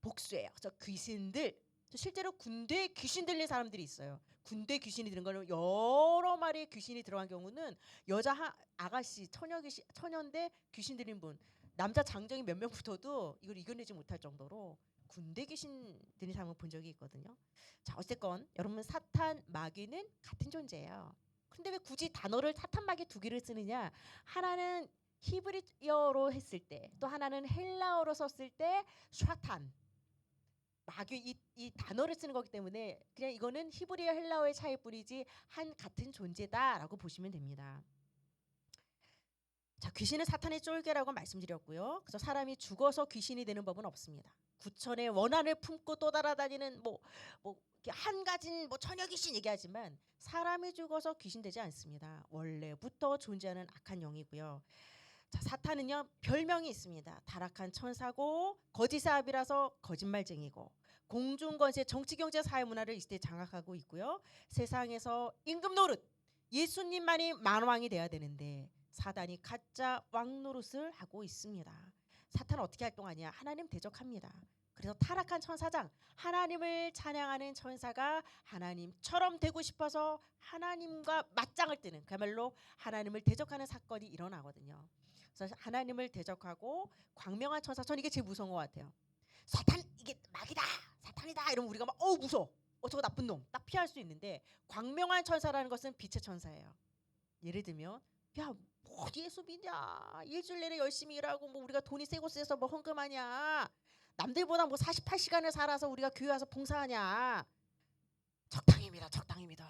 Speaker 1: 복수예요. 그래서 귀신들 실제로 군대에 귀신 들린 사람들이 있어요. 군대 귀신이 들은 거는 여러 마리의 귀신이 들어간 경우는 여자 아가씨 처녀인데 귀신 들린 분 남자 장정이 몇 명 붙어도 이걸 이겨내지 못할 정도로 군대 귀신 들린 사람을 본 적이 있거든요. 자 어쨌건 여러분 사탄 마귀는 같은 존재예요. 근데 왜 굳이 단어를 사탄 마귀 두 개를 쓰느냐? 하나는 히브리어로 했을 때 또 하나는 헬라어로 썼을 때 샤탄 마귀 이 단어를 쓰는 거기 때문에 그냥 이거는 히브리어 헬라어의 차이일 뿐이지 한 같은 존재다라고 보시면 됩니다. 자 귀신은 사탄의 쫄개라고 말씀드렸고요. 그래서 사람이 죽어서 귀신이 되는 법은 없습니다. 구천의 원한을 품고 또 따라다니는 한 가진 처녀 귀신 얘기하지만 사람이 죽어서 귀신 되지 않습니다. 원래부터 존재하는 악한 영이고요. 자, 사탄은요 별명이 있습니다. 타락한 천사고 거짓사업이라서 거짓말쟁이고 공중권세 정치경제 사회문화를 이 시대에 장악하고 있고요. 세상에서 임금 노릇 예수님만이 만왕이 돼야 되는데 사단이 가짜 왕 노릇을 하고 있습니다. 사탄은 어떻게 활동하냐? 하나님 대적합니다. 그래서 타락한 천사장 하나님을 찬양하는 천사가 하나님처럼 되고 싶어서 하나님과 맞짱을 뜨는 그야말로 하나님을 대적하는 사건이 일어나거든요. 그래서 하나님을 대적하고 광명한 천사 전 이게 제일 무서운 것 같아요. 사탄 이게 마귀다 사탄이다 이러면 우리가 막 무서워 저거 나쁜 놈 딱 피할 수 있는데 광명한 천사라는 것은 빛의 천사예요. 예를 들면 뭐 예수 믿냐 일주일 내내 열심히 일하고 우리가 돈이 세고 세서 헌금하냐 남들보다 48시간을 살아서 우리가 교회 와서 봉사하냐 적당히 믿어 적당히 믿어.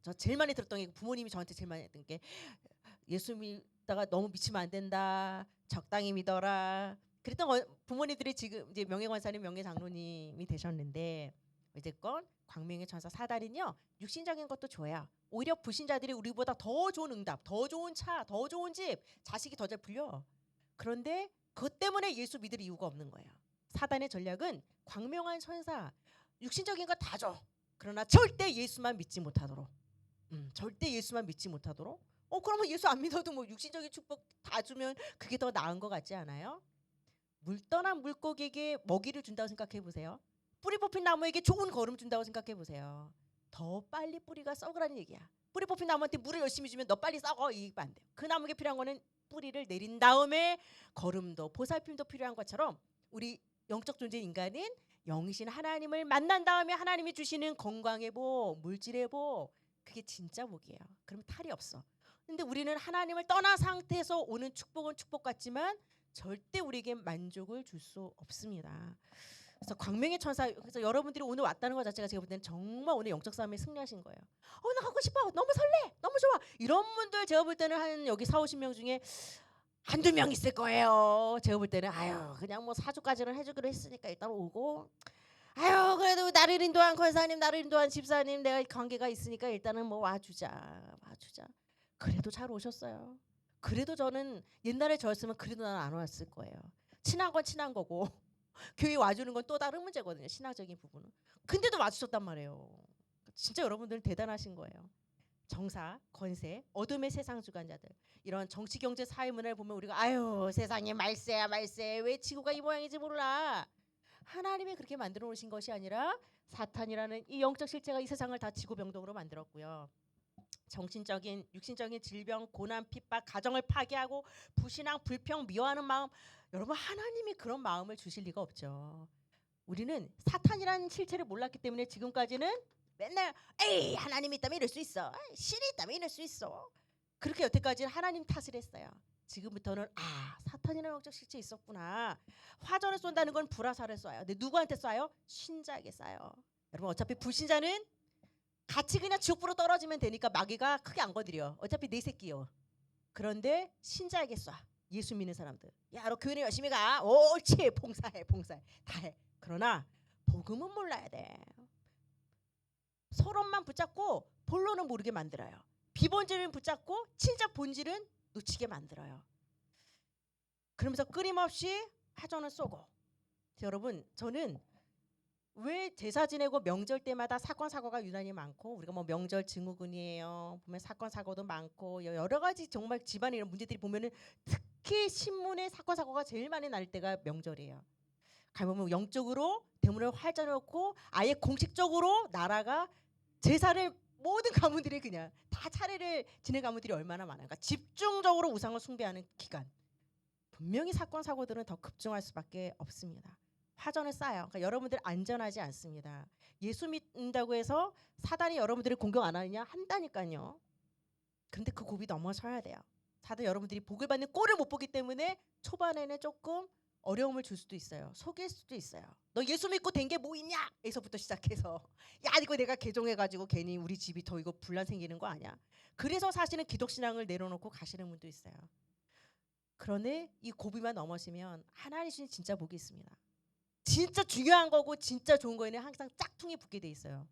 Speaker 1: 저 제일 많이 들었던 게 부모님이 저한테 제일 많이 했던 게 예수 믿다가 너무 미치면 안 된다. 적당히 믿어라. 그랬던 부모님들이 지금 이제 명예권사님, 명예장로님이 되셨는데 어쨌건 광명의 천사 사단은요 육신적인 것도 줘요. 오히려 불신자들이 우리보다 더 좋은 응답, 더 좋은 차, 더 좋은 집, 자식이 더 잘 풀려. 그런데 그것 때문에 예수 믿을 이유가 없는 거예요. 사단의 전략은 광명한 천사, 육신적인 거 다 줘. 그러나 절대 예수만 믿지 못하도록. 절대 예수만 믿지 못하도록. 그러면 예수 안 믿어도 뭐 육신적인 축복 다 주면 그게 더 나은 것 같지 않아요? 물 떠난 물고기에게 먹이를 준다고 생각해 보세요. 뿌리 뽑힌 나무에게 좋은 거름 준다고 생각해 보세요. 더 빨리 뿌리가 썩으라는 얘기야. 뿌리 뽑힌 나무한테 물을 열심히 주면 너 빨리 썩어, 이거 안 돼요. 그 나무에게 필요한 거는 뿌리를 내린 다음에 거름도 보살핌도 필요한 것처럼 우리 영적 존재 인간은 영이신 하나님을 만난 다음에 하나님이 주시는 건강의 복, 물질의 복, 그게 진짜 복이에요. 그러면 탈이 없어. 근데 우리는 하나님을 떠난 상태에서 오는 축복은 축복 같지만 절대 우리에게 만족을 줄 수 없습니다. 그래서 광명의 천사, 그래서 여러분들이 오늘 왔다는 것 자체가 제가 볼 때는 정말 오늘 영적 싸움에 승리하신 거예요. 나 하고 싶어, 너무 설레, 너무 좋아, 이런 분들 제가 볼 때는 한 여기 40-50명 중에 한두 명 있을 거예요. 제가 볼 때는 아유 그냥 뭐 사주까지는 해주기로 했으니까 일단 오고, 아유 그래도 나를 인도한 권사님, 나를 인도한 집사님, 내가 관계가 있으니까 일단은 뭐 와주자. 그래도 잘 오셨어요. 그래도 저는 옛날에 저였으면 그래도 나는 안 왔을 거예요. 친한 건 친한 거고 교회 와주는 건 또 다른 문제거든요. 신화적인 부분은. 근데도 와주셨단 말이에요. 진짜 여러분들은 대단하신 거예요. 정사, 권세, 어둠의 세상 주관자들, 이런 정치, 경제, 사회 문화를 보면 우리가 아유 세상에 말세야 말세, 왜 지구가 이 모양인지 몰라. 하나님이 그렇게 만들어 놓으신 것이 아니라 사탄이라는 이 영적 실체가 이 세상을 다 지구병동으로 만들었고요. 정신적인, 육신적인 질병, 고난, 핍박, 가정을 파괴하고 불신앙, 불평, 미워하는 마음, 여러분 하나님이 그런 마음을 주실 리가 없죠. 우리는 사탄이라는 실체를 몰랐기 때문에 지금까지는 맨날 에이 하나님이 있다면 이럴 수 있어, 신이 있다면 이럴 수 있어, 그렇게 여태까지는 하나님 탓을 했어요. 지금부터는 사탄이라는 영적 실체 있었구나. 화전을 쏜다는 건 불화살을 쏴요. 근데 누구한테 쏴요? 신자에게 쏴요. 여러분 어차피 불신자는 같이 그냥 지옥불로 떨어지면 되니까 마귀가 크게 안 건드려. 어차피 내 새끼요. 그런데 신자에게 쏴. 예수 믿는 사람들. 야, 너 교회 열심히 가. 옳지. 봉사해. 다 해. 그러나 복음은 몰라야 돼. 서론만 붙잡고 본론은 모르게 만들어요. 비본질은 붙잡고 진짜 본질은 놓치게 만들어요. 그러면서 끊임없이 화전을 쏘고. 여러분 저는 왜 제사 지내고 명절 때마다 사건 사고가 유난히 많고, 우리가 뭐 명절 증후군이에요. 보면 사건 사고도 많고 여러 가지 정말 집안에 이런 문제들이 보면은 특히 신문에 사건 사고가 제일 많이 날 때가 명절이에요. 가보면 영적으로 대문을 활짝 놓고 아예 공식적으로 나라가 제사를 모든 가문들이 그냥 다 차례를 지낸 가문들이 얼마나 많아요. 그러니까 집중적으로 우상을 숭배하는 기간. 분명히 사건 사고들은 더 급증할 수밖에 없습니다. 화전을 쏴요. 그러니까 여러분들 안전하지 않습니다. 예수 믿는다고 해서 사단이 여러분들을 공격 안 하느냐? 한다니까요. 그런데 그 고비 넘어서야 돼요. 다들 여러분들이 복을 받는 꼴을 못 보기 때문에 초반에는 조금 어려움을 줄 수도 있어요. 속일 수도 있어요. 너 예수 믿고 된 게 뭐 있냐? 에서부터 시작해서 야 이거 내가 개종해가지고 괜히 우리 집이 더 이거 분란 생기는 거 아니야? 그래서 사실은 기독신앙을 내려놓고 가시는 분도 있어요. 그러니 이 고비만 넘어지면 하나님 주신 진짜 복이 있습니다. 진짜 중요한 거고 진짜 좋은 거에는 항상 짝퉁이 붙게 돼 있어요.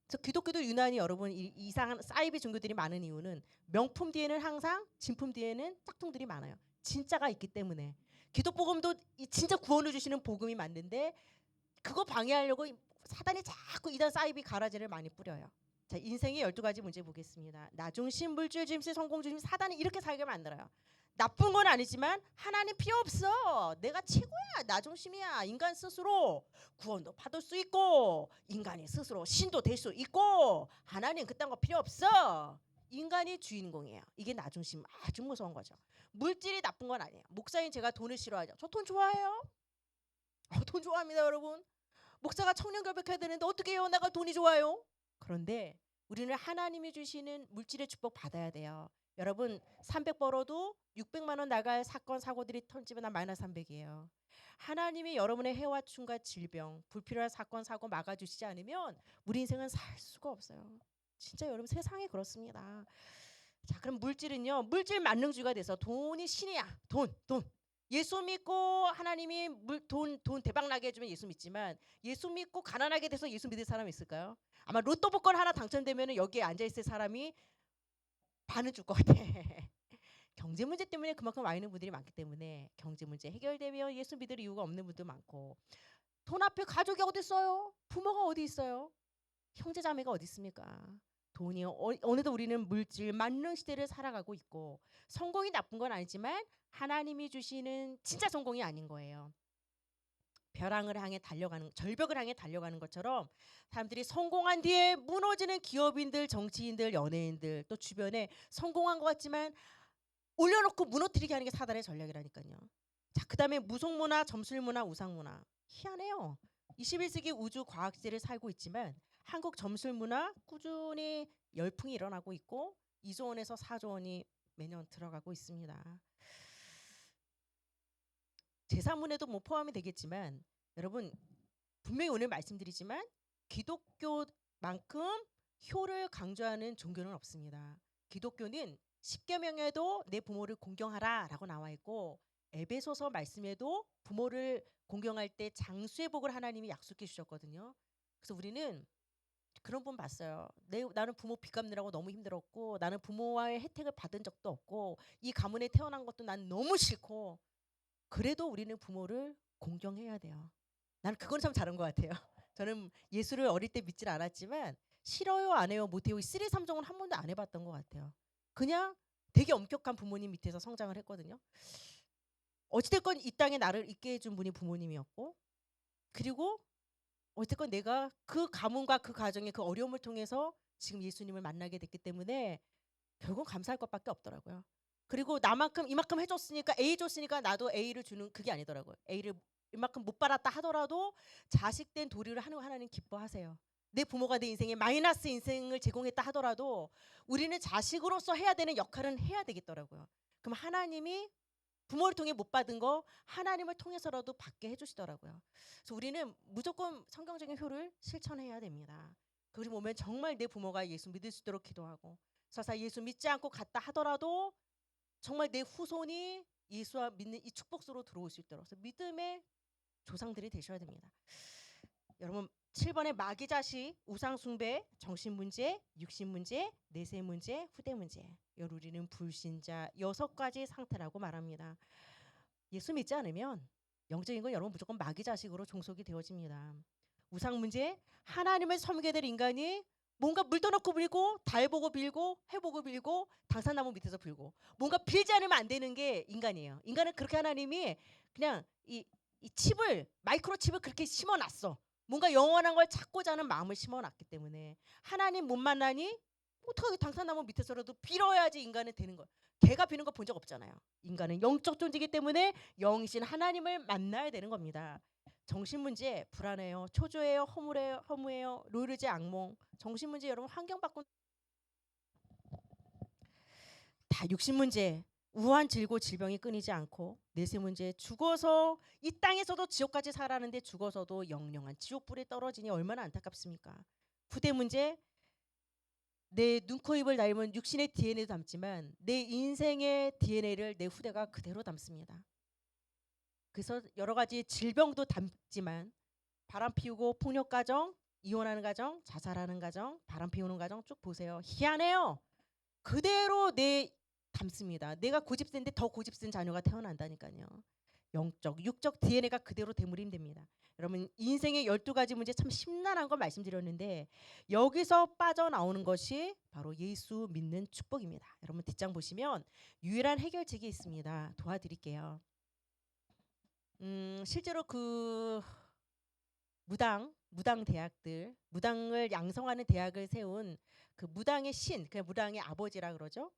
Speaker 1: 그래서 기독교도 유난히 여러분 이상한 사이비 종교들이 많은 이유는 명품 뒤에는 항상 진품 뒤에는 짝퉁들이 많아요. 진짜가 있기 때문에. 기독복음도 진짜 구원을 주시는 복음이 맞는데 그거 방해하려고 사단이 자꾸 이단 사이비 가라지를 많이 뿌려요. 자, 인생의 12가지 문제 보겠습니다. 나중심, 물질 중심, 성공 중심, 사단이 이렇게 살게 만들어요. 나쁜 건 아니지만 하나님 필요 없어. 내가 최고야. 나 중심이야. 인간 스스로 구원도 받을 수 있고 인간이 스스로 신도 될 수 있고 하나님 그딴 거 필요 없어. 인간이 주인공이에요. 이게 나 중심 아주 무서운 거죠. 물질이 나쁜 건 아니에요. 목사님 제가 돈을 싫어하죠. 저 돈 좋아해요. 돈 좋아합니다 여러분. 목사가 청년결백해야 되는데 어떻게 해요? 내가 돈이 좋아요. 그런데 우리는 하나님이 주시는 물질의 축복 받아야 돼요. 여러분 300 벌어도 600만 원 나갈 사건 사고들이 터지면 난 마이너스 300이에요. 하나님이 여러분의 해와 충과 질병, 불필요한 사건 사고 막아주시지 않으면 우리 인생은 살 수가 없어요. 진짜 여러분 세상이 그렇습니다. 자 그럼 물질은요. 물질 만능주의가 돼서 돈이 신이야. 돈. 예수 믿고 하나님이 돈 대박 나게 해주면 예수 믿지만 예수 믿고 가난하게 돼서 예수 믿을 사람이 있을까요? 아마 로또 복권 하나 당첨되면 여기에 앉아있을 사람이 반은 줄 것 같아. 경제 문제 때문에 그만큼 와 있는 분들이 많기 때문에 경제 문제 해결되면 예수 믿을 이유가 없는 분도 많고 돈 앞에 가족이 어디 있어요? 부모가 어디 있어요? 형제 자매가 어디 있습니까? 돈이 어느덧 우리는 물질 만능 시대를 살아가고 있고 성공이 나쁜 건 아니지만 하나님이 주시는 진짜 성공이 아닌 거예요. 벼랑을 향해 달려가는 절벽을 향해 달려가는 것처럼 사람들이 성공한 뒤에 무너지는 기업인들, 정치인들, 연예인들 또 주변에 성공한 것 같지만 올려놓고 무너뜨리게 하는 게 사단의 전략이라니까요. 자, 그다음에 무속문화, 점술문화, 우상문화. 희한해요. 21세기 우주 과학 시대를 살고 있지만 한국 점술문화 꾸준히 열풍이 일어나고 있고 2조 원에서 4조 원이 매년 들어가고 있습니다. 제사문에도 뭐 포함이 되겠지만 여러분 분명히 오늘 말씀드리지만 기독교만큼 효를 강조하는 종교는 없습니다. 기독교는 십계명에도 내 부모를 공경하라라고 나와 있고 에베소서 말씀에도 부모를 공경할 때 장수의 복을 하나님이 약속해 주셨거든요. 그래서 우리는 그런 분 봤어요. 나는 부모 빚 갚느라고 너무 힘들었고 나는 부모와의 혜택을 받은 적도 없고 이 가문에 태어난 것도 난 너무 싫고 그래도 우리는 부모를 공경해야 돼요. 나는 그건 참 잘한 것 같아요. 저는 예수를 어릴 때 믿질 않았지만 싫어요 안 해요 못해요 이 3, 3종은 한 번도 안 해봤던 것 같아요. 그냥 되게 엄격한 부모님 밑에서 성장을 했거든요. 어찌됐건 이 땅에 나를 있게 해준 분이 부모님이었고 그리고 어쨌건 내가 그 가문과 그 가정의 그 어려움을 통해서 지금 예수님을 만나게 됐기 때문에 결국은 감사할 것밖에 없더라고요. 그리고 나만큼 이만큼 해줬으니까 A 줬으니까 나도 A를 주는 그게 아니더라고요. A를 이만큼 못 받았다 하더라도 자식된 도리를 하는 거 하나님 기뻐하세요. 내 부모가 내 인생에 마이너스 인생을 제공했다 하더라도 우리는 자식으로서 해야 되는 역할은 해야 되겠더라고요. 그럼 하나님이 부모를 통해 못 받은 거 하나님을 통해서라도 받게 해주시더라고요. 그래서 우리는 무조건 성경적인 효를 실천해야 됩니다. 그리고 보면 정말 내 부모가 예수 믿을 수 있도록 기도하고 설사 예수 믿지 않고 갔다 하더라도 정말 내 후손이 예수와 믿는 이 축복수로 들어올 수 있도록 그래서 믿음의 조상들이 되셔야 됩니다. 여러분 7번의 마귀자식, 우상숭배, 정신문제, 육신문제, 내세문제, 후대문제 우리는 불신자 6가지 상태라고 말합니다. 예수 믿지 않으면 영적인 건 여러분 무조건 마귀자식으로 종속이 되어집니다. 우상문제 하나님을 섬기게 될 인간이 뭔가 물 떠놓고 빌고 달 보고 빌고 해 보고 빌고 당산나무 밑에서 빌고 뭔가 빌지 않으면 안 되는 게 인간이에요. 인간은 그렇게 하나님이 그냥 이 칩을 마이크로칩을 그렇게 심어놨어. 뭔가 영원한 걸 찾고자 하는 마음을 심어놨기 때문에 하나님 못 만나니 어떻게 당산나무 밑에서라도 빌어야지 인간은 되는 거예요. 개가 비는 거 본 적 없잖아요. 인간은 영적 존재이기 때문에 영이신 하나님을 만나야 되는 겁니다. 정신문제 불안해요. 초조해요. 허무해요. 노르지 악몽. 정신문제 여러분 환경 바꾼 다 육신문제 우한 질고 질병이 끊이지 않고 내세문제 죽어서 이 땅에서도 지옥까지 살았는데 죽어서도 영영한 지옥불에 떨어지니 얼마나 안타깝습니까. 후대문제 내 눈, 코, 입을 닮은 육신의 DNA도 담지만 내 인생의 DNA를 내 후대가 그대로 담습니다. 그래서 여러 가지 질병도 담지만 바람 피우고 폭력 가정, 이혼하는 가정, 자살하는 가정, 바람 피우는 가정 쭉 보세요. 희한해요. 그대로 내 담습니다. 내가 고집센데 더 고집센 자녀가 태어난다니까요. 영적, 육적 DNA가 그대로 되물림됩니다. 여러분 인생의 12가지 문제 참 심란한 걸 말씀드렸는데 여기서 빠져나오는 것이 바로 예수 믿는 축복입니다. 여러분 뒷장 보시면 유일한 해결책이 있습니다. 도와드릴게요. 실제로 그 무당 대학들, 무당을 양성하는 대학을 세운 그 무당의 신, 그 무당의 아버지라 그러죠.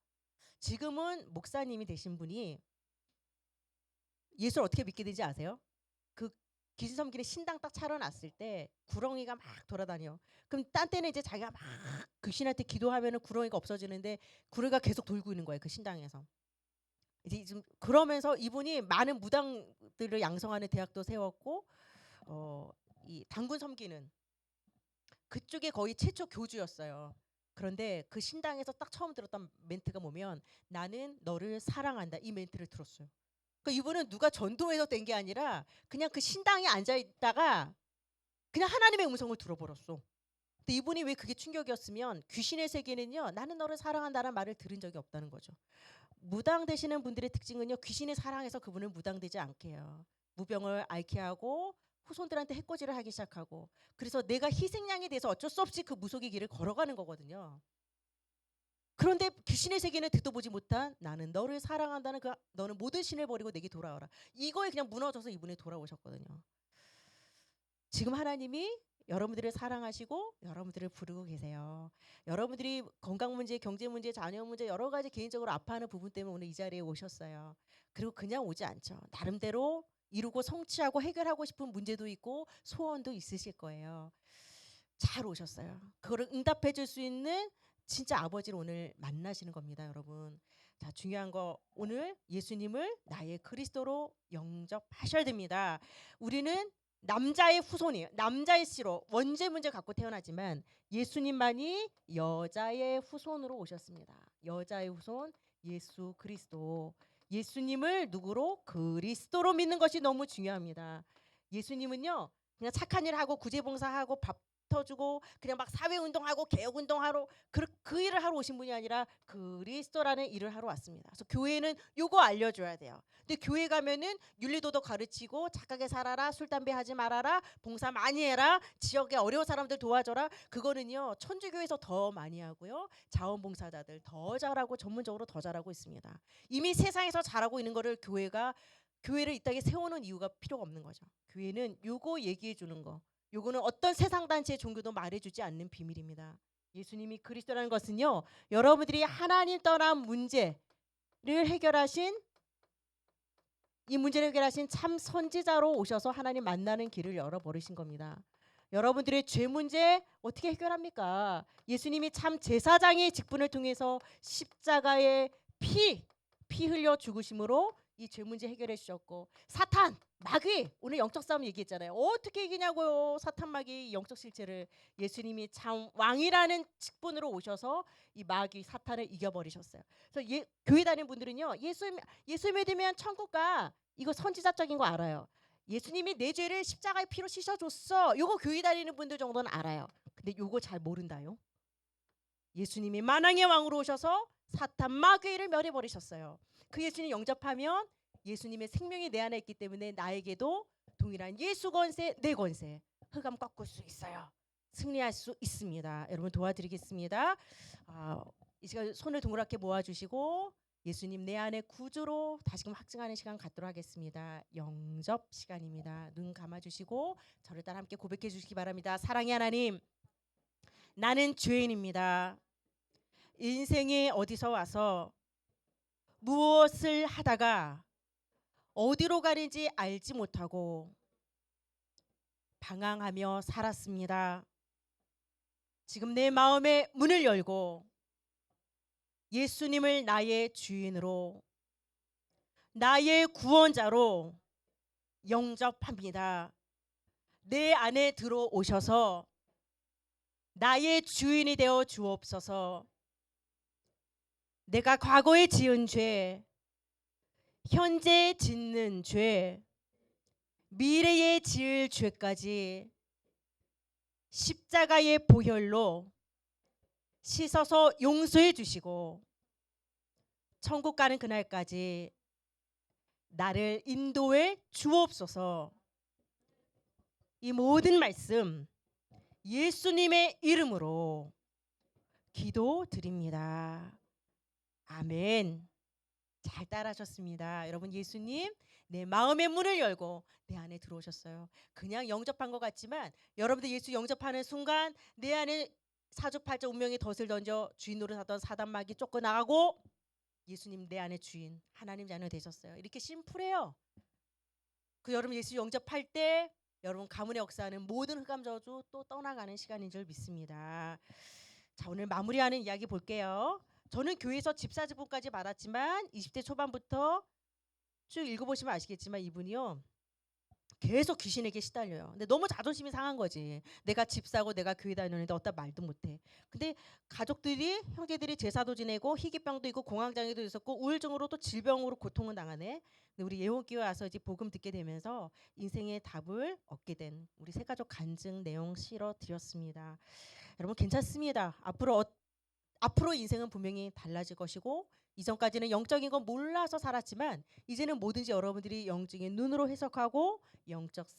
Speaker 1: 지금은 목사님이 되신 분이 예수를 어떻게 믿게 되지 아세요? 그 귀신 섬기는 신당 딱 차려놨을 때 구렁이가 막 돌아다녀. 그럼 딴 때는 이제 자기가 막 귀신한테 기도하면은 구렁이가 없어지는데 구렁이가 계속 돌고 있는 거예요. 그 신당에서. 이제 좀 그러면서 이분이 많은 무당들을 양성하는 대학도 세웠고 이 단군 섬기는 그쪽에 거의 최초 교주였어요. 그런데 그 신당에서 딱 처음 들었던 멘트가 뭐면 나는 너를 사랑한다 이 멘트를 들었어요. 그 이분은 누가 전도해서 된 게 아니라 그냥 그 신당에 앉아 있다가 그냥 하나님의 음성을 들어버렸어. 근데 이분이 왜 그게 충격이었으면 귀신의 세계는요, 나는 너를 사랑한다는 말을 들은 적이 없다는 거죠. 무당되시는 분들의 특징은요, 귀신이 사랑해서 그분을 무당되지 않게 해요. 무병을 앓게 하고 후손들한테 해코지를 하기 시작하고, 그래서 내가 희생양이 돼서 어쩔 수 없이 그 무속의 길을 걸어가는 거거든요. 그런데 귀신의 세계는 듣도 보지 못한 나는 너를 사랑한다는 그 너는 모든 신을 버리고 내게 돌아와라. 이거에 그냥 무너져서 이분이 돌아오셨거든요. 지금 하나님이 여러분들을 사랑하시고 여러분들을 부르고 계세요. 여러분들이 건강 문제, 경제 문제, 자녀 문제 여러 가지 개인적으로 아파하는 부분 때문에 오늘 이 자리에 오셨어요. 그리고 그냥 오지 않죠. 나름대로 이루고 성취하고 해결하고 싶은 문제도 있고 소원도 있으실 거예요. 잘 오셨어요. 그거를 응답해 줄 수 있는 진짜 아버지를 오늘 만나시는 겁니다, 여러분. 자, 중요한 거 오늘 예수님을 나의 그리스도로 영접하셔야 됩니다. 우리는 남자의 후손이에요. 남자의 씨로 원죄 문제 갖고 태어나지만 예수님만이 여자의 후손으로 오셨습니다. 여자의 후손 예수 그리스도. 예수님을 누구로? 그리스도로 믿는 것이 너무 중요합니다. 예수님은요, 그냥 착한 일 하고 구제봉사하고 밥 터주고 그냥 막 사회운동하고 개혁운동하러 그 일을 하러 오신 분이 아니라 그리스도라는 일을 하러 왔습니다. 그래서 교회는 요거 알려줘야 돼요. 근데 교회 가면은 윤리도덕 가르치고 착하게 살아라, 술 담배 하지 말아라, 봉사 많이 해라, 지역에 어려운 사람들 도와줘라. 그거는요, 천주교에서 더 많이 하고요, 자원봉사자들 더 잘하고 전문적으로 더 잘하고 있습니다. 이미 세상에서 잘하고 있는 거를 교회를 이 땅에 세우는 이유가 필요가 없는 거죠. 교회는 요거 얘기해 주는 거, 요거는 어떤 세상 단체의 종교도 말해주지 않는 비밀입니다. 예수님이 그리스도라는 것은요, 여러분들이 하나님 떠난 문제를 해결하신, 이 문제를 해결하신 참 선지자로 오셔서 하나님 만나는 길을 열어버리신 겁니다. 여러분들의 죄 문제 어떻게 해결합니까? 예수님이 참 제사장의 직분을 통해서 십자가에 피 흘려 죽으심으로 이 죄 문제 해결해 주셨고, 사탄, 마귀, 오늘 영적 싸움 얘기했잖아요. 어떻게 이기냐고요, 사탄 마귀 영적 실체를. 예수님이 참 왕이라는 직분으로 오셔서 이 마귀 사탄을 이겨버리셨어요. 그래서 교회 다니는 분들은요, 예수 믿으면 천국 가, 이거 선지자적인 거 알아요. 예수님이 내 죄를 십자가의 피로 씻어줬어, 요거 교회 다니는 분들 정도는 알아요. 근데 요거 잘 모른다요. 예수님이 만왕의 왕으로 오셔서 사탄 마귀를 멸해버리셨어요. 그 예수님 영접하면 예수님의 생명이 내 안에 있기 때문에 나에게도 동일한 예수 권세, 내 권세, 흑암 꺾을 수 있어요. 승리할 수 있습니다. 여러분 도와드리겠습니다. 이 시간 손을 동그랗게 모아주시고 예수님 내 안에 구주로 다시금 확증하는 시간 갖도록 하겠습니다. 영접 시간입니다. 눈 감아주시고 저를 따라 함께 고백해 주시기 바랍니다. 사랑의 하나님, 나는 죄인입니다. 인생에 어디서 와서 무엇을 하다가 어디로 가는지 알지 못하고 방황하며 살았습니다. 지금 내 마음의 문을 열고 예수님을 나의 주인으로, 나의 구원자로 영접합니다. 내 안에 들어오셔서 나의 주인이 되어 주옵소서. 내가 과거에 지은 죄, 현재 짓는 죄, 미래에 지을 죄까지 십자가의 보혈로 씻어서 용서해 주시고 천국 가는 그날까지 나를 인도해 주옵소서. 이 모든 말씀 예수님의 이름으로 기도드립니다. 아멘. 잘 따라하셨습니다. 여러분, 예수님 내 마음의 문을 열고 내 안에 들어오셨어요. 그냥 영접한 것 같지만 여러분들 예수 영접하는 순간 내 안에 사주팔자 운명의 덫을 던져 주인 노릇하던 사단 마귀 쫓겨나가고 예수님 내 안에 주인, 하나님 자녀 되셨어요. 이렇게 심플해요. 그 여러분 예수 영접할 때 여러분 가문의 역사하는 모든 흑암 저주 또 떠나가는 시간인 줄 믿습니다. 자, 오늘 마무리하는 이야기 볼게요. 저는 교회에서 집사직분까지 받았지만 20대 초반부터 쭉 읽어보시면 아시겠지만 이분이요, 계속 귀신에게 시달려요. 근데 너무 자존심이 상한 거지. 내가 집 사고 내가 교회 다니는데 어디다 말도 못해. 근데 가족들이 형제들이 제사도 지내고 희귀병도 있고 공황장애도 있었고 우울증으로 또 질병으로 고통을 당하네. 근데 우리 예원교회 와서 이제 복음 듣게 되면서 인생의 답을 얻게 된 우리 새가족 간증 내용 실어 드렸습니다. 여러분 괜찮습니다. 앞으로 인생은 분명히 달라질 것이고 이전까지는 영적인 건 몰라서 살았지만 이제는 뭐든지 여러분들이 영적인 눈으로 해석하고 영적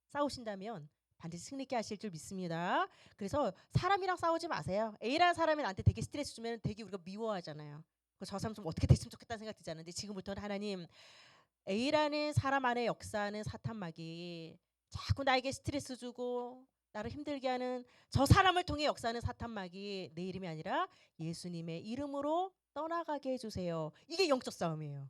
Speaker 1: 싸우신다면 반드시 승리케 하실 줄 믿습니다. 그래서 사람이랑 싸우지 마세요. A라는 사람이 나한테 되게 스트레스 주면 되게 우리가 미워하잖아요. 저 사람 좀 어떻게 됐으면 좋겠다는 생각 들잖아요. 지금부터는 하나님 A라는 사람 안에 역사하는 사탄막이 자꾸 나에게 스트레스 주고 나를 힘들게 하는 저 사람을 통해 역사하는 사탄막이 내 이름이 아니라 예수님의 이름으로 떠나가게 해주세요. 이게 영적 싸움이에요.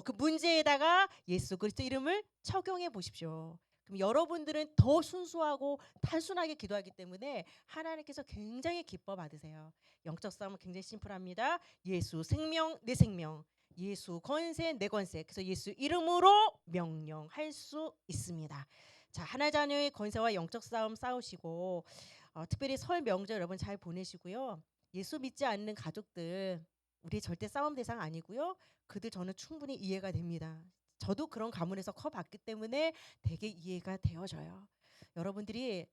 Speaker 1: 그 문제에다가 예수 그리스도 이름을 적용해 보십시오. 그럼 여러분들은 더 순수하고 단순하게 기도하기 때문에 하나님께서 굉장히 기뻐 받으세요. 영적 싸움은 굉장히 심플합니다. 예수 생명 내 생명, 예수 권세 내 권세. 그래서 예수 이름으로 명령할 수 있습니다. 자, 하나 자녀의 권세와 영적 싸움 싸우시고 특별히 설 명절 여러분 잘 보내시고요. 예수 믿지 않는 가족들 우리 절대 싸움 대상 아니고요. 그들 저는 충분히 이해가 됩니다. 저도 그런 가문에서 커봤기 때문에 되게 이해가 되어져요. 여러분들이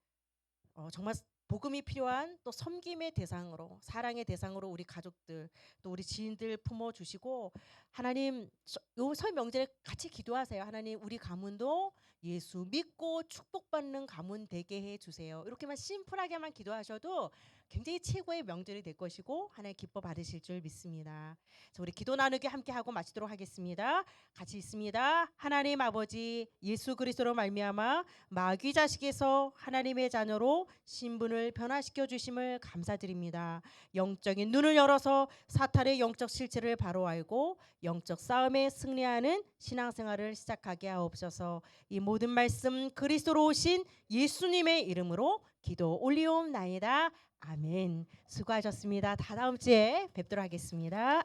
Speaker 1: 정말 복음이 필요한 또 섬김의 대상으로 사랑의 대상으로 우리 가족들 또 우리 지인들 품어주시고 하나님 요 설 명절에 같이 기도하세요. 하나님 우리 가문도 예수 믿고 축복받는 가문 되게 해주세요. 이렇게만 심플하게만 기도하셔도 굉장히 최고의 명절이 될 것이고 하나님 기뻐 받으실 줄 믿습니다. 자, 우리 기도 나누기 함께 하고 마치도록 하겠습니다. 같이 있습니다. 하나님 아버지 예수 그리스도로 말미암아 마귀 자식에서 하나님의 자녀로 신분을 변화시켜 주심을 감사드립니다. 영적인 눈을 열어서 사탄의 영적 실체를 바로 알고 영적 싸움에 승리하는 신앙생활을 시작하게 하옵소서. 이 모든 말씀 그리스도로 오신 예수님의 이름으로 기도 올리옵나이다. 아멘. 수고하셨습니다. 다 다음 주에 뵙도록 하겠습니다.